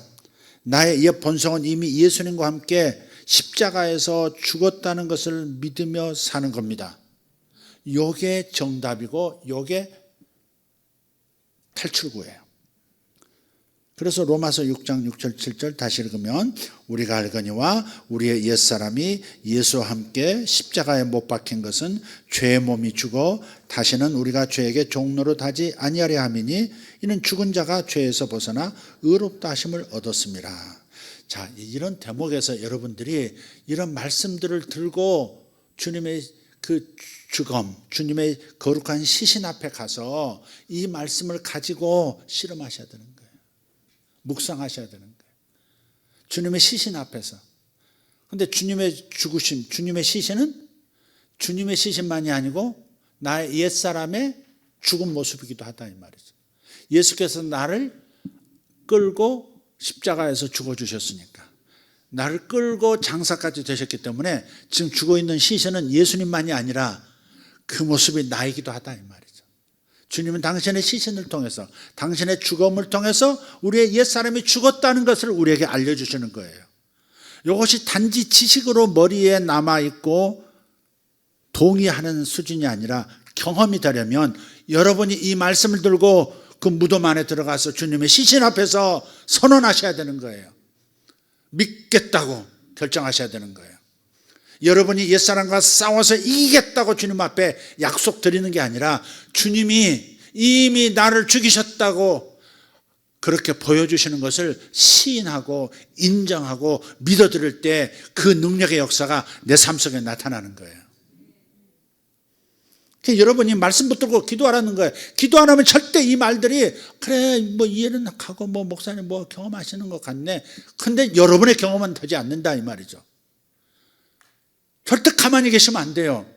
나의 옛 본성은 이미 예수님과 함께 십자가에서 죽었다는 것을 믿으며 사는 겁니다. 요게 정답이고 요게 탈출구예요. 그래서 로마서 6장 6절 7절 다시 읽으면 우리가 알거니와 우리의 옛사람이 예수와 함께 십자가에 못 박힌 것은 죄의 몸이 죽어 다시는 우리가 죄에게 종노릇 하지 아니하려 함이니 이는 죽은 자가 죄에서 벗어나 의롭다 하심을 얻었습니다. 자, 이런 대목에서 여러분들이 이런 말씀들을 들고 주님의 그 주검, 주님의 거룩한 시신 앞에 가서 이 말씀을 가지고 실험하셔야 되는 거예요. 묵상하셔야 되는 거예요. 주님의 시신 앞에서. 근데 주님의 죽으심, 주님의 시신은 주님의 시신만이 아니고 나의 옛사람의 죽은 모습이기도 하다 이 말이죠. 예수께서 나를 끌고 십자가에서 죽어주셨으니까, 나를 끌고 장사까지 되셨기 때문에 지금 죽어있는 시신은 예수님만이 아니라 그 모습이 나이기도 하다 이 말이죠. 주님은 당신의 시신을 통해서, 당신의 죽음을 통해서 우리의 옛사람이 죽었다는 것을 우리에게 알려주시는 거예요. 이것이 단지 지식으로 머리에 남아있고 동의하는 수준이 아니라 경험이 되려면 여러분이 이 말씀을 들고 그 무덤 안에 들어가서 주님의 시신 앞에서 선언하셔야 되는 거예요. 믿겠다고 결정하셔야 되는 거예요. 여러분이 옛사람과 싸워서 이기겠다고 주님 앞에 약속 드리는 게 아니라 주님이 이미 나를 죽이셨다고 그렇게 보여주시는 것을 시인하고 인정하고 믿어드릴 때 그 능력의 역사가 내 삶 속에 나타나는 거예요. 여러분이 말씀 붙들고 기도하라는 거예요. 기도 안 하면 절대 이 말들이 그래 뭐 이해는 하고 뭐 목사님 뭐 경험하시는 것 같네. 근데 여러분의 경험은 되지 않는다 이 말이죠. 절대 가만히 계시면 안 돼요.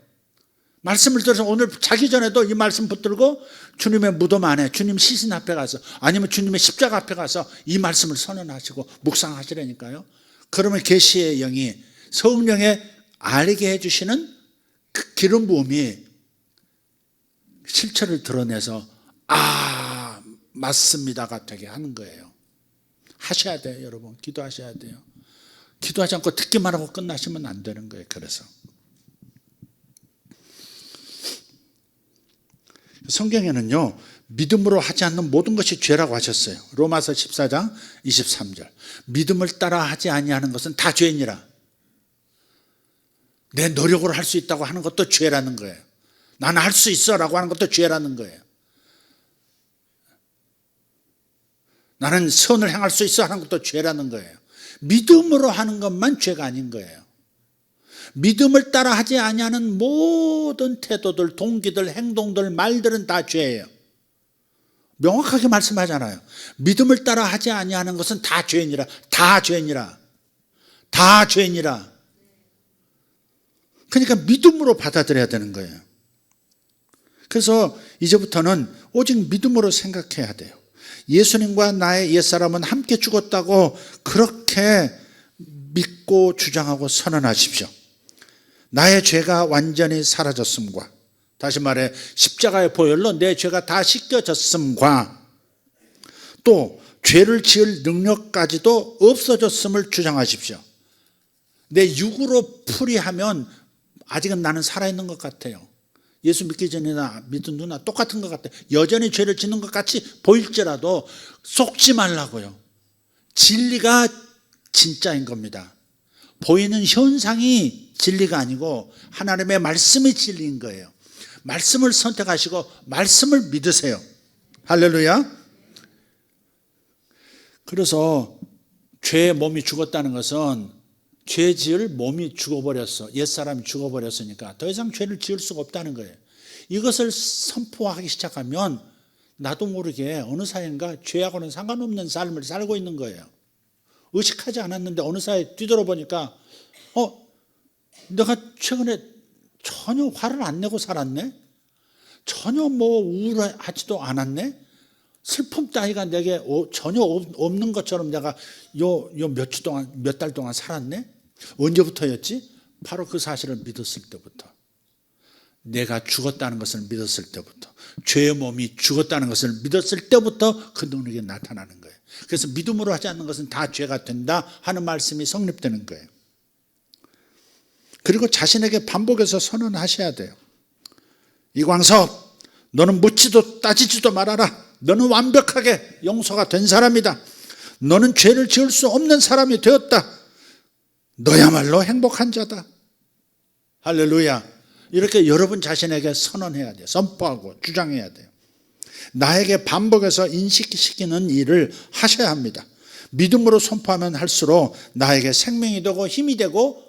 말씀을 들어서 오늘 자기 전에도 이 말씀 붙들고 주님의 무덤 안에, 주님 시신 앞에 가서, 아니면 주님의 십자가 앞에 가서 이 말씀을 선언하시고 묵상하시라니까요. 그러면 계시의 영이, 성령의 알게 해주시는 그 기름 부음이 실체를 드러내서 아 맞습니다가 되게 하는 거예요. 하셔야 돼요. 여러분 기도하셔야 돼요. 기도하지 않고 듣기만 하고 끝나시면 안 되는 거예요. 그래서 성경에는요 믿음으로 하지 않는 모든 것이 죄라고 하셨어요. 로마서 14장 23절 믿음을 따라 하지 아니하는 것은 다 죄니라. 내 노력으로 할 수 있다고 하는 것도 죄라는 거예요. 나는 할 수 있어 라고 하는 것도 죄라는 거예요. 나는 선을 행할 수 있어 하는 것도 죄라는 거예요. 믿음으로 하는 것만 죄가 아닌 거예요. 믿음을 따라 하지 아니하는 모든 태도들, 동기들, 행동들, 말들은 다 죄예요. 명확하게 말씀하잖아요. 믿음을 따라 하지 아니하는 것은 다 죄니라. 다 죄니라. 다 죄니라. 그러니까 믿음으로 받아들여야 되는 거예요. 그래서 이제부터는 오직 믿음으로 생각해야 돼요. 예수님과 나의 옛사람은 함께 죽었다고 그렇게 믿고 주장하고 선언하십시오. 나의 죄가 완전히 사라졌음과, 다시 말해 십자가의 보혈로 내 죄가 다 씻겨졌음과, 또 죄를 지을 능력까지도 없어졌음을 주장하십시오. 내 육으로 풀이하면 아직은 나는 살아있는 것 같아요. 예수 믿기 전이나 믿은 누나 똑같은 것 같아요. 여전히 죄를 짓는 것 같이 보일지라도 속지 말라고요. 진리가 진짜인 겁니다. 보이는 현상이 진리가 아니고 하나님의 말씀이 진리인 거예요. 말씀을 선택하시고 말씀을 믿으세요. 할렐루야. 그래서 죄의 몸이 죽었다는 것은 죄 지을 몸이 죽어버렸어. 옛사람이 죽어버렸으니까 더 이상 죄를 지을 수가 없다는 거예요. 이것을 선포하기 시작하면 나도 모르게 어느 사이인가 죄하고는 상관없는 삶을 살고 있는 거예요. 의식하지 않았는데 어느 사이에 뒤돌아보니까 내가 최근에 전혀 화를 안 내고 살았네? 전혀 뭐 우울하지도 않았네? 슬픔 따위가 내게 전혀 없는 것처럼 내가 몇 주 동안, 몇 달 동안 살았네? 언제부터였지? 바로 그 사실을 믿었을 때부터. 내가 죽었다는 것을 믿었을 때부터, 죄의 몸이 죽었다는 것을 믿었을 때부터 그 능력이 나타나는 거예요. 그래서 믿음으로 하지 않는 것은 다 죄가 된다 하는 말씀이 성립되는 거예요. 그리고 자신에게 반복해서 선언하셔야 돼요. 이광섭, 너는 묻지도 따지지도 말아라. 너는 완벽하게 용서가 된 사람이다. 너는 죄를 지을 수 없는 사람이 되었다. 너야말로 행복한 자다. 할렐루야. 이렇게 여러분 자신에게 선언해야 돼요. 선포하고 주장해야 돼요. 나에게 반복해서 인식시키는 일을 하셔야 합니다. 믿음으로 선포하면 할수록 나에게 생명이 되고 힘이 되고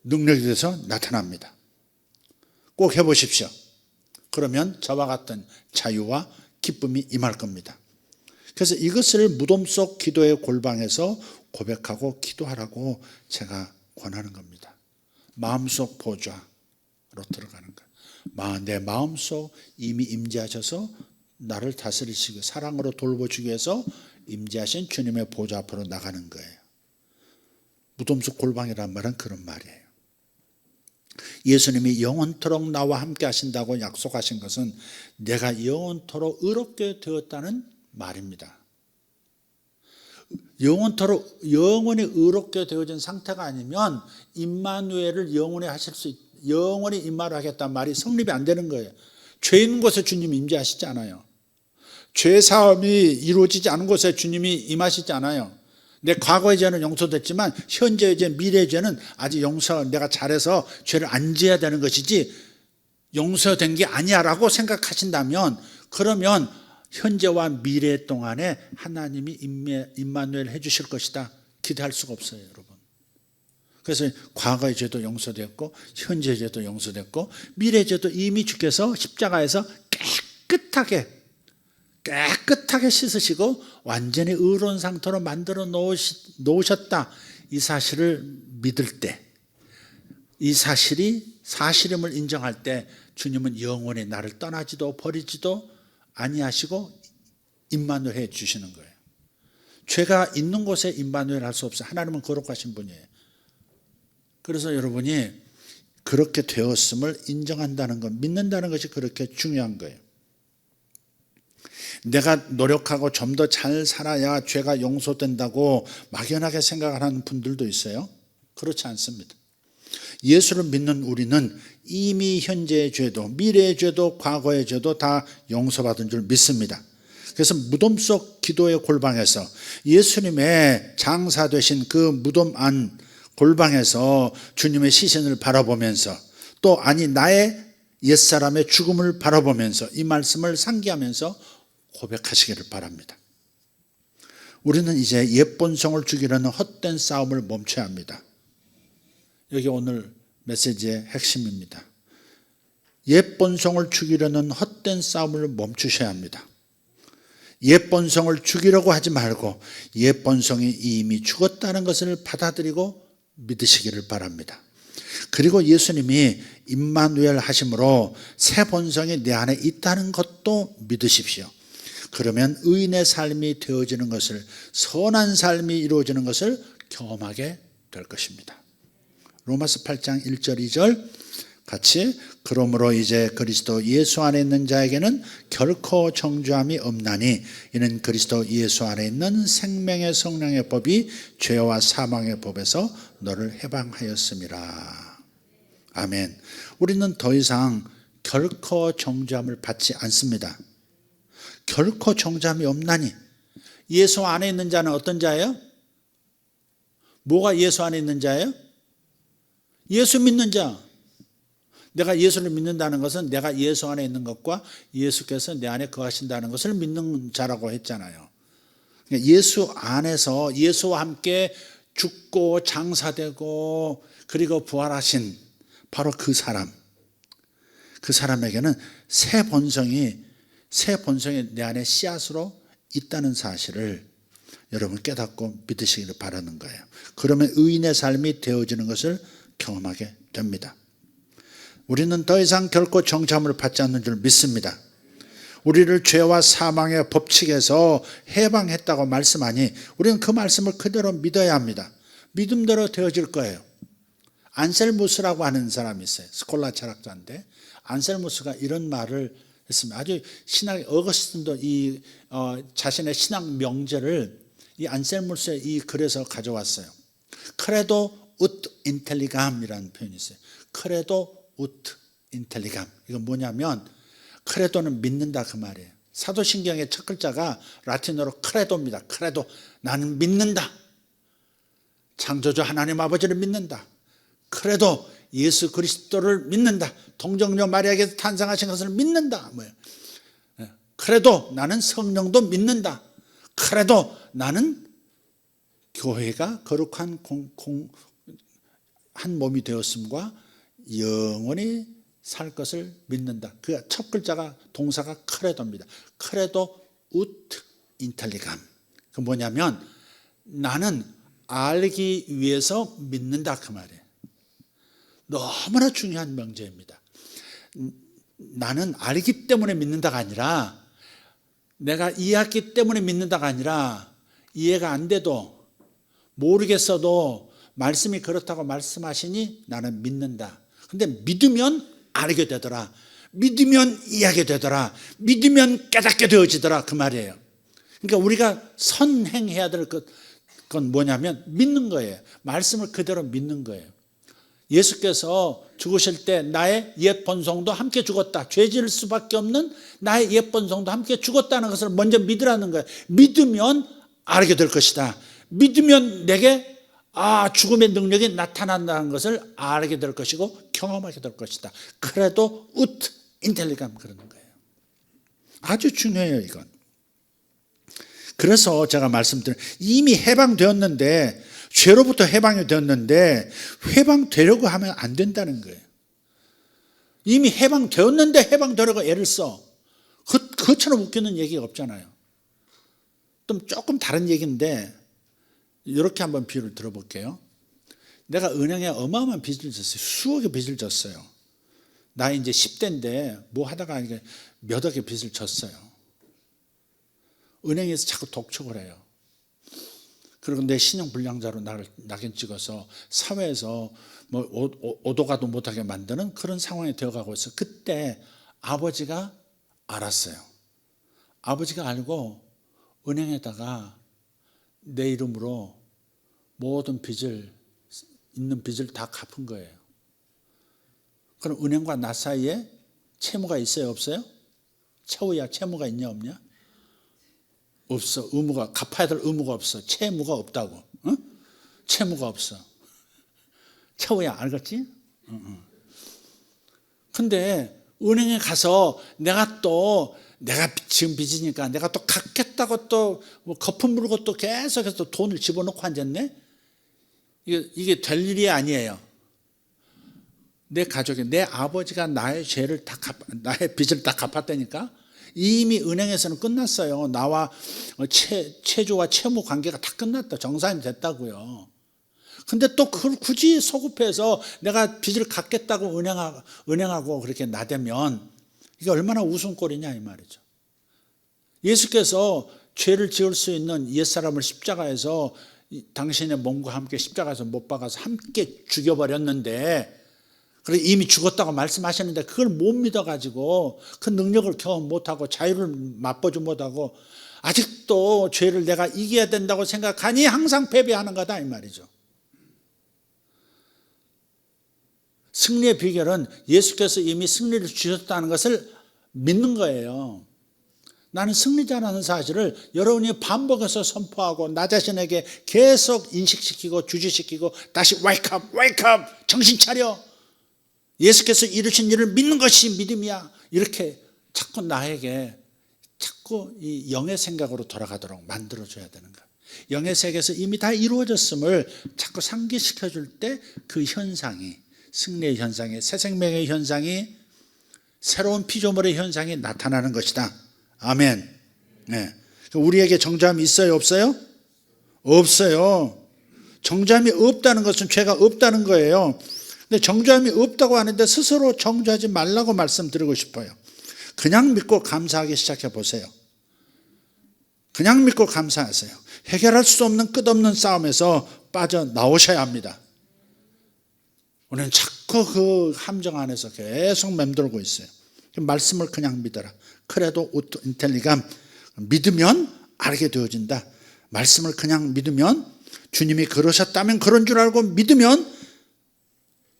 능력이 돼서 나타납니다. 꼭 해보십시오. 그러면 저와 같은 자유와 기쁨이 임할 겁니다. 그래서 이것을 무덤 속 기도의 골방에서 고백하고 기도하라고 제가 권하는 겁니다. 마음속 보좌로 들어가는 것. 내 마음속 이미 임재하셔서 나를 다스리시고 사랑으로 돌보시기 위해서 임재하신 주님의 보좌 앞으로 나가는 거예요. 무덤 속 골방이란 말은 그런 말이에요. 예수님이 영원토록 나와 함께 하신다고 약속하신 것은 내가 영원토록 의롭게 되었다는 말입니다. 영원토록 영원히 의롭게 되어진 상태가 아니면 임마누엘을 영원히 임마하겠다는 말이 성립이 안 되는 거예요. 죄 있는 곳에 주님이 임재하시지 않아요. 죄 사함이 이루어지지 않은 곳에 주님이 임하시지 않아요. 내 과거의 죄는 용서됐지만 현재의 죄, 미래의 죄는 아직 내가 잘해서 죄를 안 지어야 되는 것이지 용서된 게 아니야 라고 생각하신다면, 그러면 현재와 미래 동안에 하나님이 임마누엘 해주실 것이다 기대할 수가 없어요, 여러분. 그래서 과거의 죄도 용서됐고 현재의 죄도 용서됐고 미래의 죄도 이미 주께서 십자가에서 깨끗하게 씻으시고 완전히 의로운 상태로 만들어 놓으셨다, 이 사실을 믿을 때, 이 사실이 사실임을 인정할 때 주님은 영원히 나를 떠나지도 버리지도 아니하시고 임마누엘 해 주시는 거예요. 죄가 있는 곳에 임마누엘 할 수 없어요. 하나님은 거룩하신 분이에요. 그래서 여러분이 그렇게 되었음을 인정한다는 것, 믿는다는 것이 그렇게 중요한 거예요. 내가 노력하고 좀 더 잘 살아야 죄가 용서된다고 막연하게 생각하는 분들도 있어요. 그렇지 않습니다. 예수를 믿는 우리는 이미 현재의 죄도 미래의 죄도 과거의 죄도 다 용서받은 줄 믿습니다. 그래서 무덤 속 기도의 골방에서 예수님의 장사되신 그 무덤 안 골방에서 주님의 시신을 바라보면서 또 나의 옛사람의 죽음을 바라보면서 이 말씀을 상기하면서 고백하시기를 바랍니다. 우리는 이제 옛 본성을 죽이려는 헛된 싸움을 멈춰야 합니다. 여기 오늘 메시지의 핵심입니다. 옛 본성을 죽이려는 헛된 싸움을 멈추셔야 합니다. 옛 본성을 죽이려고 하지 말고 옛 본성이 이미 죽었다는 것을 받아들이고 믿으시기를 바랍니다. 그리고 예수님이 임마누엘 하심으로 새 본성이 내 안에 있다는 것도 믿으십시오. 그러면 의인의 삶이 되어지는 것을, 선한 삶이 이루어지는 것을 경험하게 될 것입니다. 로마서 8장 1절 2절 같이, 그러므로 이제 그리스도 예수 안에 있는 자에게는 결코 정죄함이 없나니 이는 그리스도 예수 안에 있는 생명의 성령의 법이 죄와 사망의 법에서 너를 해방하였음이라. 아멘. 우리는 더 이상 결코 정죄함을 받지 않습니다. 결코 정죄함이 없나니. 예수 안에 있는 자는 어떤 자예요? 뭐가 예수 안에 있는 자예요? 예수 믿는 자. 내가 예수를 믿는다는 것은 내가 예수 안에 있는 것과 예수께서 내 안에 거하신다는 것을 믿는 자라고 했잖아요. 예수 안에서 예수와 함께 죽고 장사되고 그리고 부활하신 바로 그 사람에게는 새 본성이 내 안에 씨앗으로 있다는 사실을 여러분 깨닫고 믿으시기를 바라는 거예요. 그러면 의인의 삶이 되어지는 것을 경험하게 됩니다. 우리는 더 이상 결코 정죄함을 받지 않는 줄 믿습니다. 우리를 죄와 사망의 법칙에서 해방했다고 말씀하니 우리는 그 말씀을 그대로 믿어야 합니다. 믿음대로 되어질 거예요. 안셀무스라고 하는 사람이 있어요. 스콜라 철학자인데 안셀무스가 이런 말을 했습니다. 아주 어거스틴도 자신의 신학 명제를 이 안셀무스의 이 글에서 가져왔어요. 크레도 우트 인텔리감이라는 표현이 있어요. 크레도 우트 인텔리감. 이건 뭐냐면 크레도는 믿는다 그 말이에요. 사도신경의 첫 글자가 라틴어로 크레도입니다. 크레도, 나는 믿는다. 창조주 하나님 아버지를 믿는다. 크레도, 예수 그리스도를 믿는다. 동정녀 마리아에게서 탄생하신 것을 믿는다. 크레도, 나는 성령도 믿는다. 크레도, 나는 교회가 거룩한 한 몸이 되었음과 영원히 살 것을 믿는다. 그 첫 글자가 동사가 크레도입니다. 크레도 우트 인텔리감. 그 뭐냐면 나는 알기 위해서 믿는다 그 말이에요. 너무나 중요한 명제입니다. 나는 알기 때문에 믿는다가 아니라, 내가 이해했기 때문에 믿는다가 아니라, 이해가 안 돼도 모르겠어도 말씀이 그렇다고 말씀하시니 나는 믿는다. 근데 믿으면 알게 되더라. 믿으면 이해하게 되더라. 믿으면 깨닫게 되어지더라. 그 말이에요. 그러니까 우리가 선행해야 될 건 뭐냐면 믿는 거예요. 말씀을 그대로 믿는 거예요. 예수께서 죽으실 때 나의 옛 본성도 함께 죽었다. 죄 지을 수밖에 없는 나의 옛 본성도 함께 죽었다는 것을 먼저 믿으라는 거예요. 믿으면 알게 될 것이다. 믿으면 내게 죽음의 능력이 나타난다는 것을 알게 될 것이고 경험하게 될 것이다. 그래도 인텔리감 그러는 거예요. 아주 중요해요, 이건. 그래서 제가 말씀드린, 이미 해방되었는데, 죄로부터 해방이 되었는데 해방되려고 하면 안 된다는 거예요. 이미 해방되었는데 해방되려고 애를 써. 그것처럼 웃기는 얘기가 없잖아요. 좀 조금 다른 얘기인데 이렇게 한번 비유를 들어볼게요. 내가 은행에 어마어마한 빚을 졌어요. 수억의 빚을 졌어요. 나 이제 10대인데 뭐 하다가 몇 억의 빚을 졌어요. 은행에서 자꾸 독촉을 해요. 그리고 내 신용불량자로 나를 낙인 찍어서 사회에서 뭐 오도 가도 못하게 만드는 그런 상황이 되어가고 있어요. 그때 아버지가 알았어요. 아버지가 알고 은행에다가 내 이름으로 모든 있는 빚을 다 갚은 거예요. 그럼 은행과 나 사이에 채무가 있어요, 없어요? 채우야, 채무가 있냐, 없냐? 없어. 갚아야 될 의무가 없어. 채무가 없다고. 응? 채무가 없어. 채우야, 알겠지? 근데 은행에 가서 내가 지금 빚이니까 내가 또 갚겠다고 또 거품 물고 또 계속해서 돈을 집어넣고 앉았네? 이게 될 일이 아니에요. 내 가족이, 내 아버지가 나의 나의 빚을 다 갚았다니까? 이미 은행에서는 끝났어요. 나와 채주와 채무 관계가 다 끝났다. 정산이 됐다고요. 근데 또 그걸 굳이 소급해서 내가 빚을 갚겠다고 은행하고 그렇게 나대면 이게 얼마나 웃음꼴이냐 이 말이죠. 예수께서 죄를 지을 수 있는 옛사람을 십자가에서 당신의 몸과 함께 십자가에서 못 박아서 함께 죽여버렸는데, 그리고 이미 죽었다고 말씀하셨는데 그걸 못 믿어가지고 그 능력을 경험 못하고 자유를 맛보지 못하고 아직도 죄를 내가 이겨야 된다고 생각하니 항상 패배하는 거다 이 말이죠. 승리의 비결은 예수께서 이미 승리를 주셨다는 것을 믿는 거예요. 나는 승리자라는 사실을 여러분이 반복해서 선포하고 나 자신에게 계속 인식시키고 주지시키고 다시 wake up, 정신 차려. 예수께서 이루신 일을 믿는 것이 믿음이야. 이렇게 자꾸 나에게 자꾸 이 영의 생각으로 돌아가도록 만들어줘야 되는 거야. 영의 세계에서 이미 다 이루어졌음을 자꾸 상기시켜줄 때 그 현상이, 승리의 현상이, 새 생명의 현상이, 새로운 피조물의 현상이 나타나는 것이다. 아멘. 네. 우리에게 정죄함이 있어요, 없어요? 없어요. 정죄함이 없다는 것은 죄가 없다는 거예요. 근데 정죄함이 없다고 하는데 스스로 정죄하지 말라고 말씀드리고 싶어요. 그냥 믿고 감사하기 시작해 보세요. 그냥 믿고 감사하세요. 해결할 수 없는 끝없는 싸움에서 빠져나오셔야 합니다. 우리는 자꾸 그 함정 안에서 계속 맴돌고 있어요. 말씀을 그냥 믿어라. 그래도 인텔리감, 믿으면 알게 되어진다. 말씀을 그냥 믿으면, 주님이 그러셨다면 그런 줄 알고 믿으면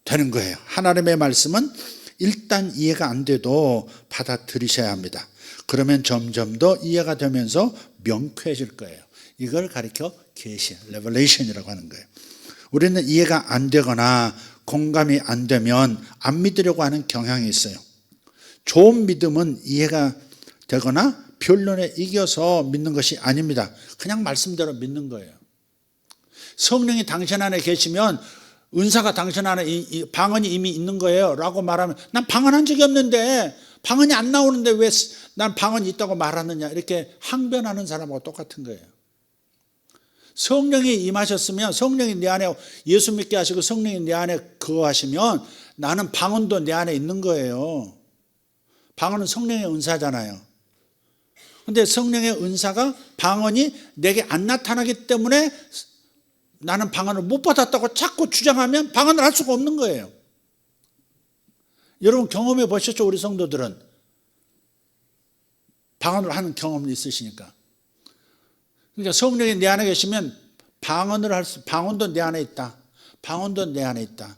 되는 거예요. 하나님의 말씀은 일단 이해가 안 돼도 받아들이셔야 합니다. 그러면 점점 더 이해가 되면서 명쾌해질 거예요. 이걸 가리켜 계시, 레벨레이션이라고 하는 거예요. 우리는 이해가 안 되거나 공감이 안 되면 안 믿으려고 하는 경향이 있어요. 좋은 믿음은 이해가 되거나 변론에 이겨서 믿는 것이 아닙니다. 그냥 말씀대로 믿는 거예요. 성령이 당신 안에 계시면, 은사가 당신 안에 방언이 이미 있는 거예요 라고 말하면, 난 방언한 적이 없는데, 방언이 안 나오는데 왜 난 방언이 있다고 말하느냐, 이렇게 항변하는 사람하고 똑같은 거예요. 성령이 임하셨으면, 성령이 내 안에, 예수 믿게 하시고 성령이 내 안에 거하시면 나는 방언도 내 안에 있는 거예요. 방언은 성령의 은사잖아요. 근데 성령의 은사가 방언이 내게 안 나타나기 때문에 나는 방언을 못 받았다고 자꾸 주장하면 방언을 할 수가 없는 거예요. 여러분 경험해 보셨죠? 우리 성도들은 방언을 하는 경험이 있으시니까. 그러니까 성령이 내 안에 계시면 방언도 내 안에 있다. 방언도 내 안에 있다.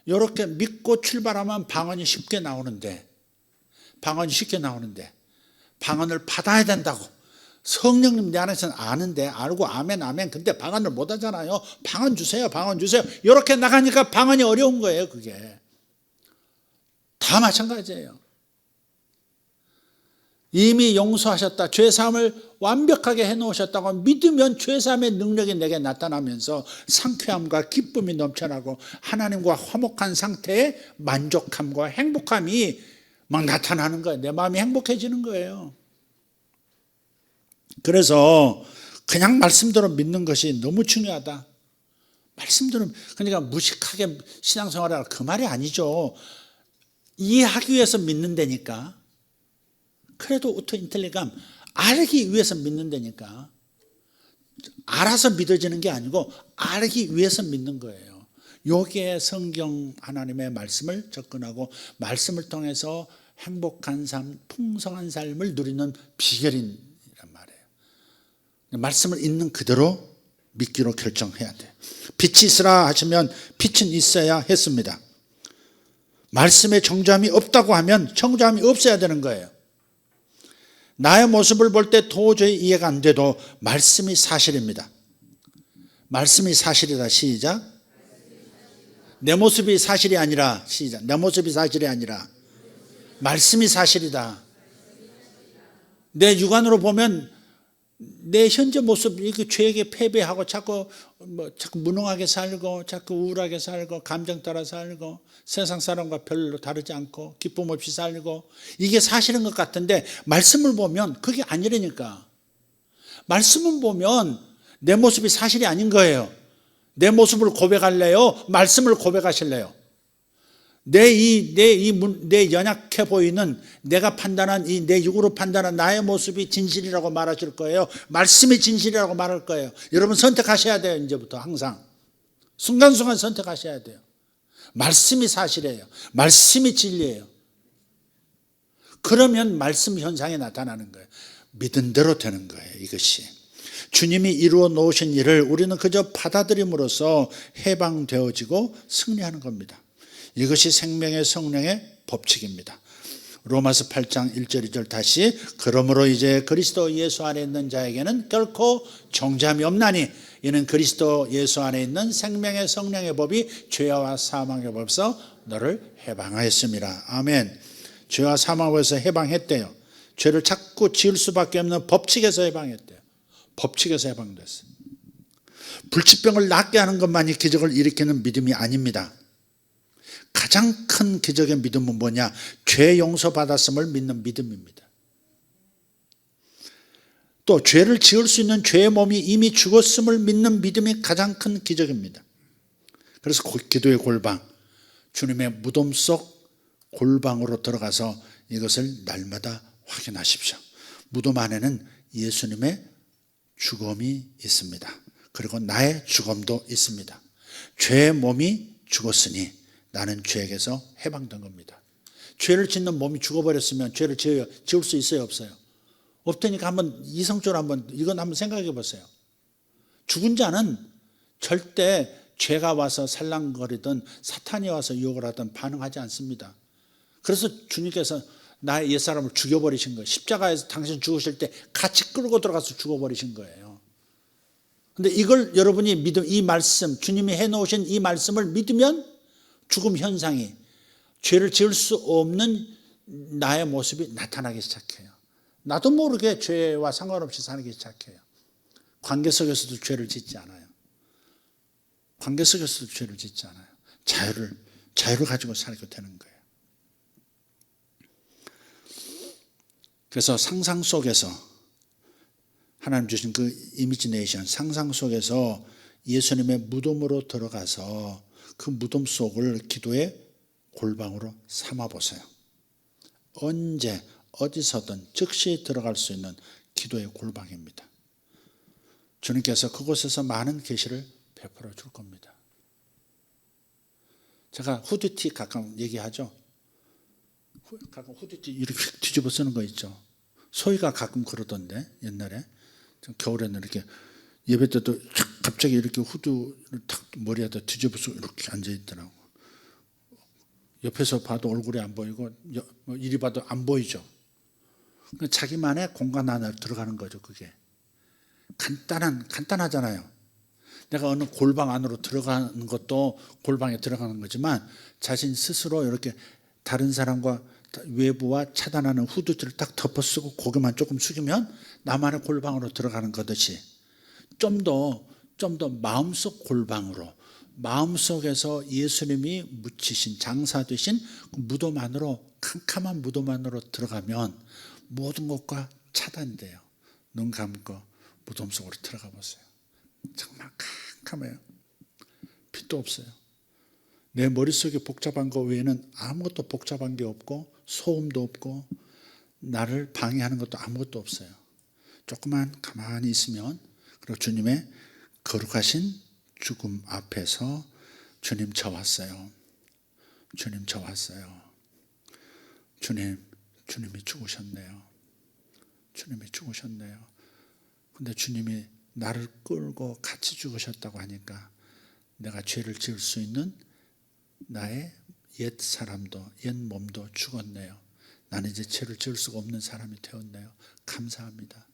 이렇게 믿고 출발하면 방언이 쉽게 나오는데 방언을 받아야 된다고. 성령님 내 안에서는 아는데 알고 아멘 아멘. 근데 방언을 못 하잖아요. 방언 주세요. 이렇게 나가니까 방언이 어려운 거예요. 그게 다 마찬가지예요. 이미 용서하셨다. 죄사함을 완벽하게 해놓으셨다고 믿으면 죄사함의 능력이 내게 나타나면서 상쾌함과 기쁨이 넘쳐나고 하나님과 화목한 상태의 만족함과 행복함이 막 나타나는 거예요. 내 마음이 행복해지는 거예요. 그래서 그냥 말씀대로 믿는 것이 너무 중요하다. 말씀대로, 그러니까 무식하게 신앙생활을 그 말이 아니죠. 이해하기 위해서 믿는다니까. 그래도 오토 인텔리감 알기 위해서 믿는다니까. 알아서 믿어지는 게 아니고 알기 위해서 믿는 거예요. 요게 성경 하나님의 말씀을 접근하고 말씀을 통해서 행복한 삶, 풍성한 삶을 누리는 비결이란 말이에요. 말씀을 있는 그대로 믿기로 결정해야 돼요. 빛이 있으라 하시면 빛은 있어야 했습니다. 말씀에 정죄함이 없다고 하면 정죄함이 없어야 되는 거예요. 나의 모습을 볼 때 도저히 이해가 안 돼도 말씀이 사실입니다. 말씀이 사실이다. 시작. 내 모습이 사실이 아니라, 시작. 내 모습이 사실이 아니라 말씀이 사실이다. 내 육안으로 보면 내 현재 모습, 이렇게 죄에게 패배하고 자꾸 무능하게 살고, 자꾸 우울하게 살고, 감정 따라 살고, 세상 사람과 별로 다르지 않고, 기쁨 없이 살고, 이게 사실인 것 같은데, 말씀을 보면 그게 아니라니까. 말씀을 보면 내 모습이 사실이 아닌 거예요. 내 모습을 고백할래요? 말씀을 고백하실래요? 내 연약해 보이는 내가 판단한 내 육으로 판단한 나의 모습이 진실이라고 말하실 거예요. 말씀이 진실이라고 말할 거예요. 여러분 선택하셔야 돼요. 이제부터 항상 순간순간 선택하셔야 돼요. 말씀이 사실이에요. 말씀이 진리예요. 그러면 말씀 현상이 나타나는 거예요. 믿은 대로 되는 거예요. 이것이 주님이 이루어 놓으신 일을 우리는 그저 받아들임으로써 해방되어지고 승리하는 겁니다. 이것이 생명의 성령의 법칙입니다. 로마서 8장 1절 2절 다시 그러므로 이제 그리스도 예수 안에 있는 자에게는 결코 정죄함이 없나니 이는 그리스도 예수 안에 있는 생명의 성령의 법이 죄와 사망의 법에서 너를 해방하였습니다. 아멘. 죄와 사망의 법에서 해방했대요. 죄를 자꾸 지을 수밖에 없는 법칙에서 해방했대요. 법칙에서 해방됐어요. 불치병을 낫게 하는 것만이 기적을 일으키는 믿음이 아닙니다. 가장 큰 기적의 믿음은 뭐냐? 죄 용서받았음을 믿는 믿음입니다. 또 죄를 지을 수 있는 죄의 몸이 이미 죽었음을 믿는 믿음이 가장 큰 기적입니다. 그래서 기도의 골방, 주님의 무덤 속 골방으로 들어가서 이것을 날마다 확인하십시오. 무덤 안에는 예수님의 죽음이 있습니다. 그리고 나의 죽음도 있습니다. 죄의 몸이 죽었으니 나는 죄에게서 해방된 겁니다. 죄를 짓는 몸이 죽어버렸으면 죄를 지을 수 있어요? 없어요? 없다니까 한번 이성적으로 이건 한번 생각해 보세요. 죽은 자는 절대 죄가 와서 살랑거리든 사탄이 와서 유혹을 하든 반응하지 않습니다. 그래서 주님께서 나의 옛사람을 죽여버리신 거예요. 십자가에서 당신 죽으실 때 같이 끌고 들어가서 죽어버리신 거예요. 근데 이걸 여러분이 이 말씀, 주님이 해놓으신 이 말씀을 믿으면 죽음 현상이 죄를 지을 수 없는 나의 모습이 나타나기 시작해요. 나도 모르게 죄와 상관없이 살기 시작해요. 관계 속에서도 죄를 짓지 않아요. 관계 속에서도 죄를 짓지 않아요. 자유를 가지고 살게 되는 거예요. 그래서 상상 속에서 하나님 주신 그 이미지네이션, 상상 속에서 예수님의 무덤으로 들어가서 그 무덤 속을 기도의 골방으로 삼아 보세요. 언제 어디서든 즉시 들어갈 수 있는 기도의 골방입니다. 주님께서 그곳에서 많은 계시를 베풀어 줄 겁니다. 제가 후드티 가끔 얘기하죠. 가끔 후드티 이렇게 뒤집어 쓰는 거 있죠. 소희가 가끔 그러던데 옛날에 겨울에는 이렇게 예배 때도 갑자기 이렇게 후드를 탁 머리에다 뒤집어서 이렇게 앉아 있더라고. 옆에서 봐도 얼굴이 안 보이고 이리 봐도 안 보이죠. 자기만의 공간 안에 들어가는 거죠. 그게 간단하잖아요. 내가 어느 골방 안으로 들어가는 것도 골방에 들어가는 거지만 자신 스스로 이렇게 다른 사람과 외부와 차단하는 후드티를 딱 덮어쓰고 고개만 조금 숙이면 나만의 골방으로 들어가는 거듯이 좀 더 마음속 골방으로, 마음속에서 예수님이 묻히신 장사 되신 그 무덤 안으로, 캄캄한 무덤 안으로 들어가면 모든 것과 차단돼요. 눈 감고 무덤 속으로 들어가 보세요. 정말 캄캄해요. 빛도 없어요. 내 머릿속에 복잡한 거 외에는 아무것도 복잡한 게 없고 소음도 없고 나를 방해하는 것도 아무것도 없어요. 조금만 가만히 있으면, 그리고 주님의 거룩하신 죽음 앞에서 주님 저 왔어요. 주님 저 왔어요. 주님이 죽으셨네요. 주님이 죽으셨네요. 근데 주님이 나를 끌고 같이 죽으셨다고 하니까 내가 죄를 지을 수 있는 나의 옛 사람도, 옛 몸도 죽었네요. 나는 이제 죄를 지을 수가 없는 사람이 되었네요. 감사합니다.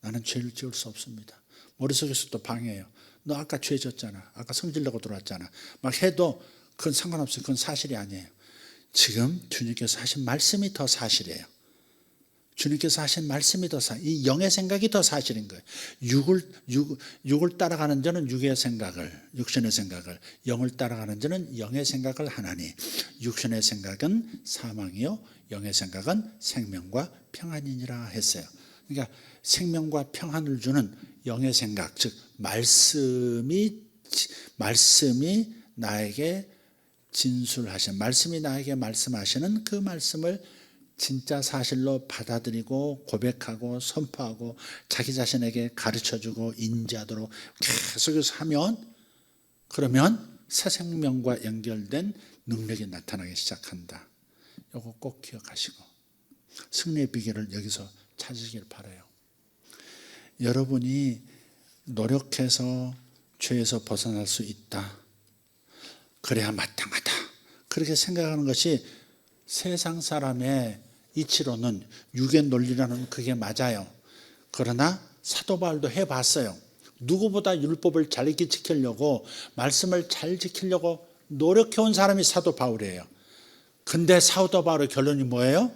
나는 죄를 지을 수 없습니다. 머릿속에서도 방해해요. 너 아까 죄 졌잖아. 아까 성질내고 들어왔잖아. 막 해도 그건 상관없어요. 그건 사실이 아니에요. 지금 주님께서 하신 말씀이 더 사실이에요. 주님께서 하신 말씀이 더 이 영의 생각이 더 사실인 거예요. 육을 따라가는 자는 육의 생각을, 육신의 생각을, 영을 따라가는 자는 영의 생각을 하나니 육신의 생각은 사망이요 영의 생각은 생명과 평안이니라 했어요. 그러니까 생명과 평안을 주는 영의 생각, 즉 말씀이 나에게 진술하신, 말씀이 나에게 말씀하시는 그 말씀을 진짜 사실로 받아들이고 고백하고 선포하고 자기 자신에게 가르쳐주고 인지하도록 계속해서 하면, 그러면 새 생명과 연결된 능력이 나타나기 시작한다. 이거 꼭 기억하시고 승리의 비결을 여기서 찾으시길 바라요. 여러분이 노력해서 죄에서 벗어날 수 있다, 그래야 마땅하다, 그렇게 생각하는 것이 세상 사람의 이치로는 육의 논리라는 그게 맞아요. 그러나 사도 바울도 해봤어요. 누구보다 율법을 잘 지키려고, 말씀을 잘 지키려고 노력해온 사람이 사도 바울이에요. 근데 사도 바울의 결론이 뭐예요?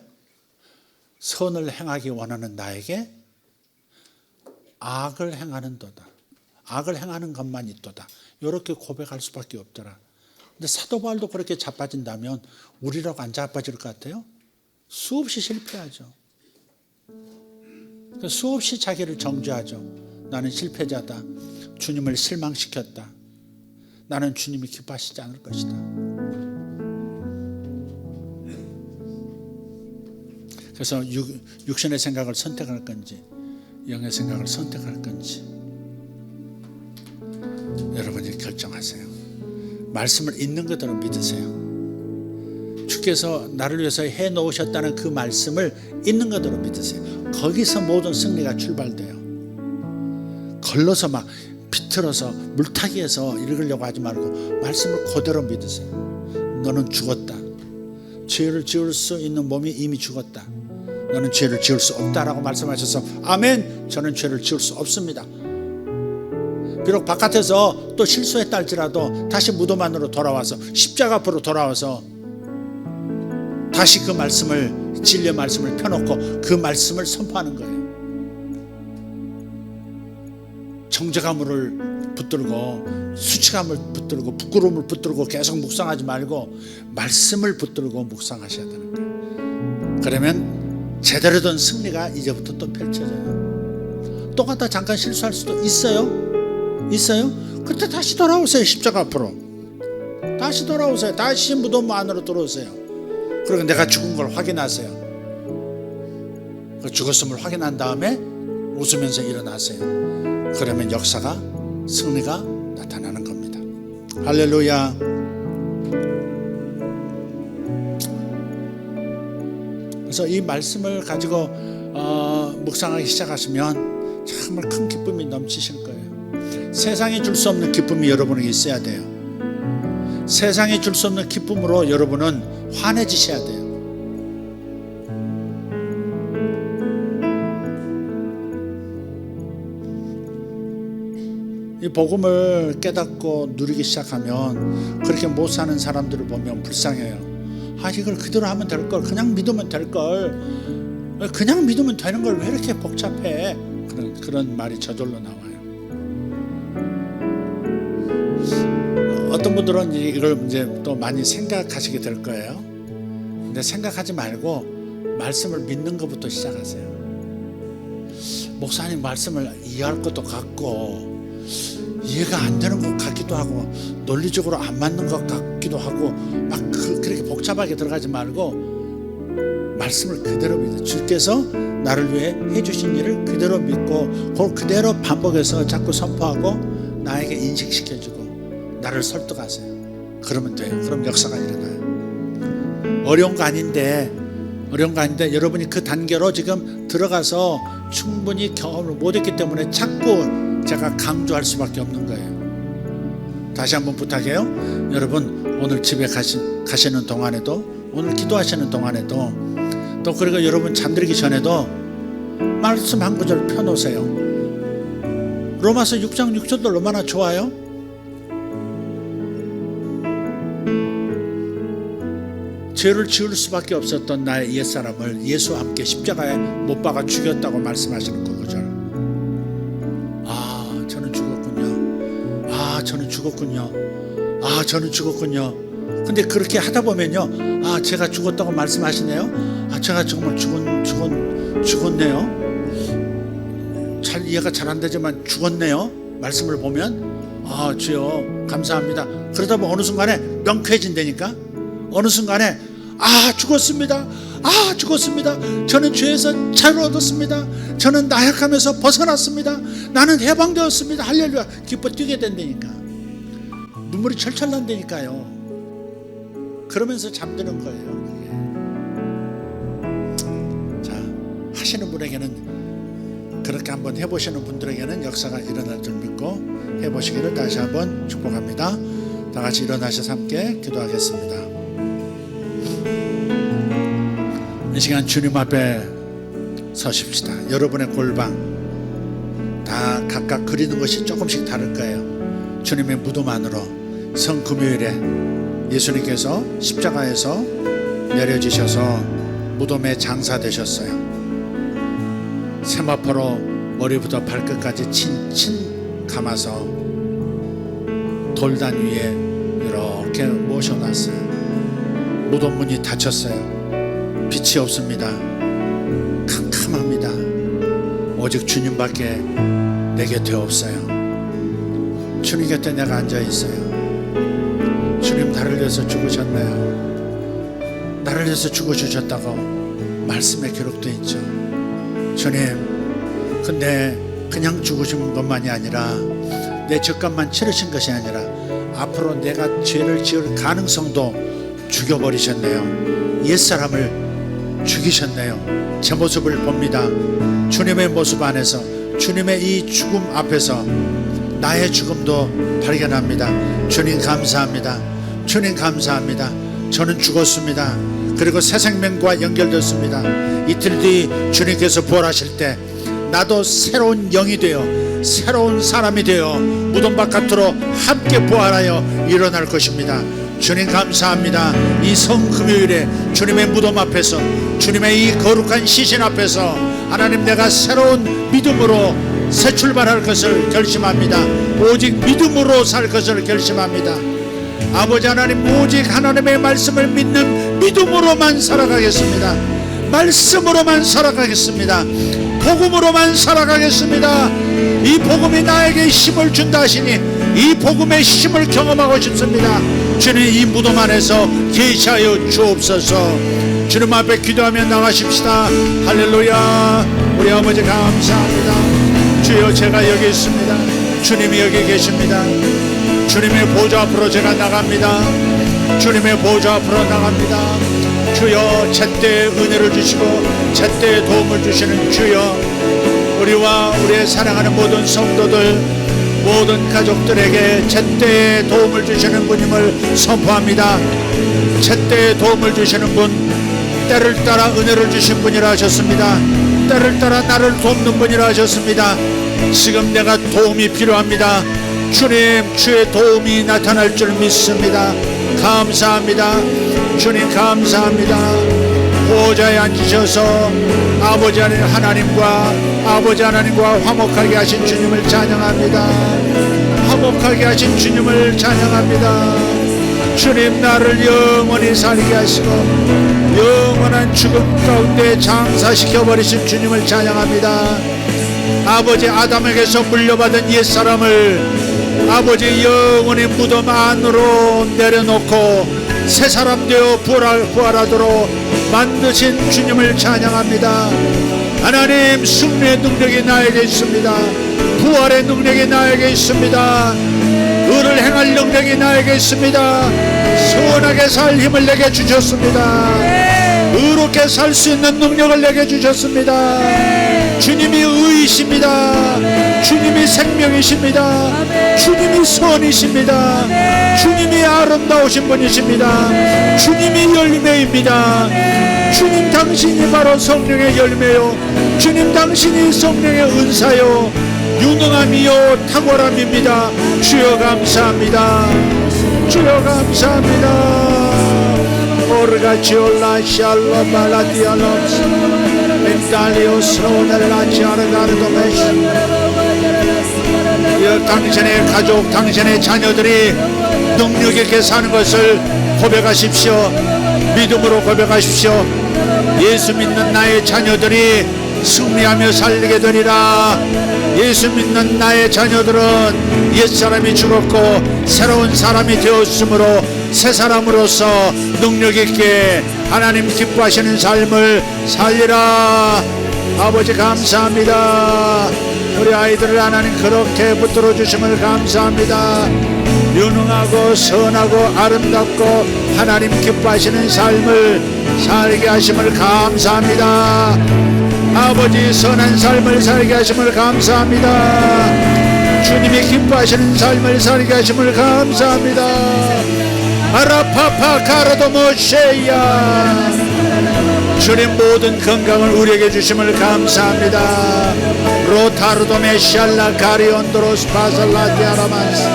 선을 행하기 원하는 나에게 악을 행하는도다. 악을 행하는 것만 있도다. 이렇게 고백할 수밖에 없더라. 근데 사도 바울도 그렇게 자빠진다면 우리라고 안 자빠질 것 같아요? 수없이 실패하죠. 수없이 자기를 정죄하죠. 나는 실패자다. 주님을 실망시켰다. 나는 주님이 기뻐하시지 않을 것이다. 그래서 육신의 생각을 선택할 건지 영의 생각을 선택할 건지 여러분이 결정하세요. 말씀을 있는 그대로 믿으세요. 주께서 나를 위해서 해놓으셨다는 그 말씀을 있는 그대로 믿으세요. 거기서 모든 승리가 출발돼요. 걸러서 막 비틀어서 물타기해서 읽으려고 하지 말고 말씀을 그대로 믿으세요. 너는 죽었다. 죄를 지을 수 있는 몸이 이미 죽었다. 너는 죄를 지을 수 없다라고 말씀하셔서 아멘. 저는 죄를 지을 수 없습니다. 비록 바깥에서 또 실수했다 할지라도 다시 무덤 안으로 돌아와서 십자가 앞으로 돌아와서 다시 그 말씀을, 진리의 말씀을 펴놓고 그 말씀을 선포하는 거예요. 정죄감을 붙들고 수치감을 붙들고 부끄러움을 붙들고 계속 묵상하지 말고 말씀을 붙들고 묵상하셔야 되는 거예요. 그러면 제대로 된 승리가 이제부터 또 펼쳐져요. 또 갔다 잠깐 실수할 수도 있어요. 그때 다시 돌아오세요. 십자가 앞으로 다시 돌아오세요. 다시 무덤 안으로 들어오세요. 그리고 내가 죽은 걸 확인하세요. 그 죽었음을 확인한 다음에 웃으면서 일어나세요. 그러면 역사가, 승리가 나타나는 겁니다. 할렐루야. 그래서 이 말씀을 가지고 묵상하기 시작하시면 정말 큰 기쁨이 넘치실 거예요. 세상이 줄 수 없는 기쁨이 여러분에게 있어야 돼요. 세상이 줄 수 없는 기쁨으로 여러분은 환해지셔야 돼요. 이 복음을 깨닫고 누리기 시작하면 그렇게 못 사는 사람들을 보면 불쌍해요. 아, 이걸 그대로 하면 될 걸, 그냥 믿으면 될 걸, 그냥 믿으면 되는 걸 왜 이렇게 복잡해? 그런 말이 저절로 나와요. 어떤 분들은 이걸 이제 또 많이 생각하시게 될 거예요. 근데 생각하지 말고 말씀을 믿는 것부터 시작하세요. 목사님 말씀을 이해할 것도 같고 이해가 안 되는 것 같기도 하고 논리적으로 안 맞는 것 같기도 하고 막 그렇게 복잡하게 들어가지 말고 말씀을 그대로 믿어. 주께서 나를 위해 해주신 일을 그대로 믿고 그걸 그대로 반복해서 자꾸 선포하고 나에게 인식시켜주고 나를 설득하세요. 그러면 돼요. 그럼 역사가 일어나요. 어려운 거 아닌데 여러분이 그 단계로 지금 들어가서 충분히 경험을 못했기 때문에 자꾸 제가 강조할 수밖에 없는 거예요. 다시 한번 부탁해요. 여러분 오늘 집에 가시는 동안에도, 오늘 기도하시는 동안에도, 또 그리고 여러분 잠들기 전에도 말씀 한 구절 펴놓으세요. 로마서 6장 6절도 얼마나 좋아요? 죄를 지을 수밖에 없었던 나의 옛사람을 예수와 함께 십자가에 못 박아 죽였다고 말씀하시는 그 구절. 저는 죽었군요. 근데 그렇게 하다 보면요, 제가 죽었다고 말씀하시네요. 제가 정말 죽었네요. 잘 이해가 잘 안 되지만 죽었네요. 말씀을 보면 주여 감사합니다. 그러다 보면 어느 순간에 명쾌해진다니까. 어느 순간에 죽었습니다. 저는 죄에서 자유를 얻었습니다. 저는 나약함에서 벗어났습니다. 나는 해방되었습니다. 할렐루야. 기뻐 뛰게 된다니까. 눈물이 철철 난다니까요. 그러면서 잠드는 거예요. 그게. 자, 하시는 분에게는, 그렇게 한번 해보시는 분들에게는 역사가 일어날 줄 믿고 해보시기를 다시 한번 축복합니다. 다 같이 일어나셔서 함께 기도하겠습니다. 이 시간 주님 앞에 서십시다. 여러분의 골방 다 각각 그리는 것이 조금씩 다를 거예요. 주님의 무덤 안으로 성금요일에 예수님께서 십자가에서 내려지셔서 무덤에 장사되셨어요. 세마포로 머리부터 발끝까지 친친 감아서 돌단 위에 이렇게 모셔놨어요. 무덤 문이 닫혔어요. 빛이 없습니다. 캄캄합니다. 오직 주님밖에 내 곁에 없어요. 주님 곁에 내가 앉아있어요. 주님 나를 위해서 죽으셨네요. 나를 위해서 죽어주셨다고 말씀에 기록되어 있죠. 주님, 근데 그냥 죽으신 것만이 아니라 내 죄값만 치르신 것이 아니라 앞으로 내가 죄를 지을 가능성도 죽여버리셨네요. 옛사람을 죽이셨네요. 제 모습을 봅니다. 주님의 모습 안에서, 주님의 이 죽음 앞에서 나의 죽음도 발견합니다. 주님 감사합니다. 주님 감사합니다. 저는 죽었습니다. 그리고 새 생명과 연결됐습니다. 이틀 뒤 주님께서 부활하실 때 나도 새로운 영이 되어 새로운 사람이 되어 무덤 바깥으로 함께 부활하여 일어날 것입니다. 주님 감사합니다. 이 성금요일에 주님의 무덤 앞에서, 주님의 이 거룩한 시신 앞에서 하나님, 내가 새로운 믿음으로 새 출발할 것을 결심합니다. 오직 믿음으로 살 것을 결심합니다. 아버지 하나님, 오직 하나님의 말씀을 믿는 믿음으로만 살아가겠습니다. 말씀으로만 살아가겠습니다. 복음으로만 살아가겠습니다. 이 복음이 나에게 힘을 준다 하시니 이 복음의 힘을 경험하고 싶습니다. 주님, 이 무덤 안에서 계시하여 주옵소서. 주님 앞에 기도하며 나가십시다. 할렐루야. 우리 아버지 감사합니다. 주여, 제가 여기 있습니다. 주님이 여기 계십니다. 주님의 보좌 앞으로 제가 나갑니다. 주님의 보좌 앞으로 나갑니다. 주여, 제때에 은혜를 주시고 제때에 도움을 주시는 주여, 우리와 우리의 사랑하는 모든 성도들, 모든 가족들에게 제때에 도움을 주시는 분임을 선포합니다. 제때에 도움을 주시는 분, 때를 따라 은혜를 주신 분이라 하셨습니다. 때를 따라 나를 돕는 분이라 하셨습니다. 지금 내가 도움이 필요합니다. 주님, 주의 도움이 나타날 줄 믿습니다. 감사합니다. 주님 감사합니다. 보좌에 앉으셔서 아버지 하나님과 화목하게 하신 주님을 찬양합니다. 화목하게 하신 주님을 찬양합니다. 주님, 나를 영원히 살게 하시고 영원한 죽음 가운데 장사시켜버리신 주님을 찬양합니다. 아버지 아담에게서 물려받은 옛사람을 아버지 영원히 무덤 안으로 내려놓고 새 사람 되어 부활하도록 만드신 주님을 찬양합니다. 하나님, 승리의 능력이 나에게 있습니다. 부활의 능력이 나에게 있습니다. 의를 행할 능력이 나에게 있습니다. 선하게 살 힘을 내게 주셨습니다. 의롭게 살 수 있는 능력을 내게 주셨습니다. 주님이 의이십니다. 주님이 생명이십니다. 주님이 선이십니다. 주님이 아름다우신 분이십니다. 주님이 열매입니다. 주님, 당신이 바로 성령의 열매요, 주님 당신이 성령의 은사요, 유능함이요 탁월함입니다. 주여 감사합니다. 주여 감사합니다. 오르가치올라 샬로 발라디알로스 멘탈리오스 로델라치아르가르도메시. 당신의 가족, 당신의 자녀들이 능력 있게 사는 것을 고백하십시오. 믿음으로 고백하십시오. 예수 믿는 나의 자녀들이 승리하며 살게 되리라. 예수 믿는 나의 자녀들은 옛사람이 죽었고 새로운 사람이 되었으므로 새 사람으로서 능력 있게 하나님 기뻐하시는 삶을 살리라. 아버지 감사합니다. 우리 아이들을 하나님 그렇게 붙들어 주심을 감사합니다. 유능하고 선하고 아름답고 하나님 기뻐하시는 삶을 살게 하심을 감사합니다. 아버지, 선한 삶을 살게 하심을 감사합니다. 주님이 기뻐하시는 삶을 살게 하심을 감사합니다. 아라파파 카라도모쉐야. 주님, 모든 건강을 우리에게 주심을 감사합니다. 로타르도메 샬라 가리온드로스 파살라티 아라만스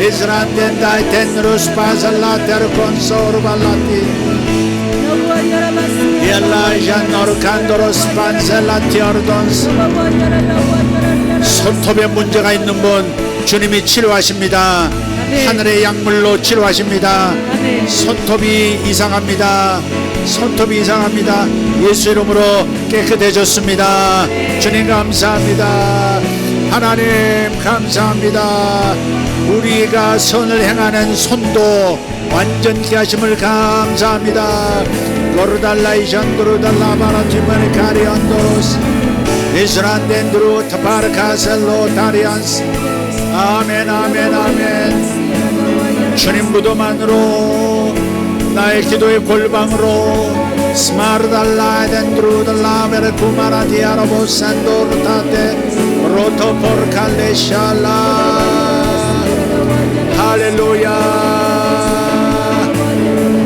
이스란덴다이 텐루스 파살라티 아르콘소르 발라티 엘라이잔 노르칸도로스 판셀라티 아르돈스. 손톱에 문제가 있는 분 주님이 치료하십니다. 하늘의 약물로 치료하십니다. 손톱이 이상합니다. 손톱이 이상합니다. 예수 이름으로 깨끗해졌습니다. 주님 감사합니다. 하나님 감사합니다. 우리가 선을 행하는 손도 완전케 하심을 감사합니다. 고르달라이션드루달라바라티마니 카리온도스 이스란덴드루 타파르카셀로 다리안스. 아멘 아멘 아멘. 주님 무덤만으로 나의 기도의 골방으로 스마르달라덴드루달라베르 쿠마라디아로보산도르타테 로토포르칼레샬라. 할렐루야.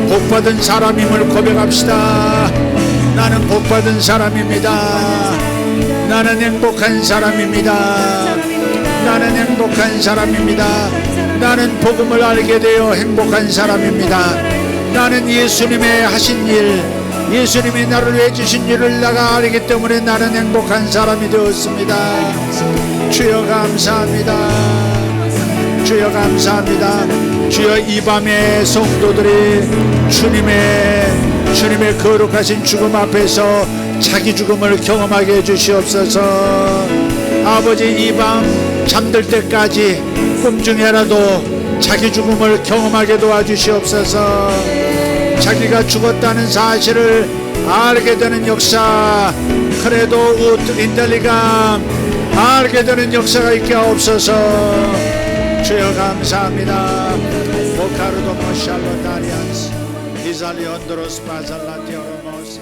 복받은 사람임을 고백합시다. 나는 복받은 사람입니다. 나는 행복한 사람입니다. 나는 행복한 사람입니다. 나는 복음을 알게 되어 행복한 사람입니다. 나는 예수님의 하신 일, 예수님이 나를 위해 주신 일을 내가 알기 때문에 나는 행복한 사람이 되었습니다. 주여 감사합니다. 주여 감사합니다. 주여, 이 밤에 성도들이 주님의 거룩하신 죽음 앞에서 자기 죽음을 경험하게 해주시옵소서. 아버지, 이 밤 잠들 때까지 꿈 중에라도 자기 죽음을 경험하게 도와주시옵소서. 자기가 죽었다는 사실을 알게 되는 역사, 그래도 우트 인텔리감 알게 되는 역사가 있게 없어서 주여 감사합니다. 모카르도 모샬로 다리안스 이살리 온드로스 바살라티오로모스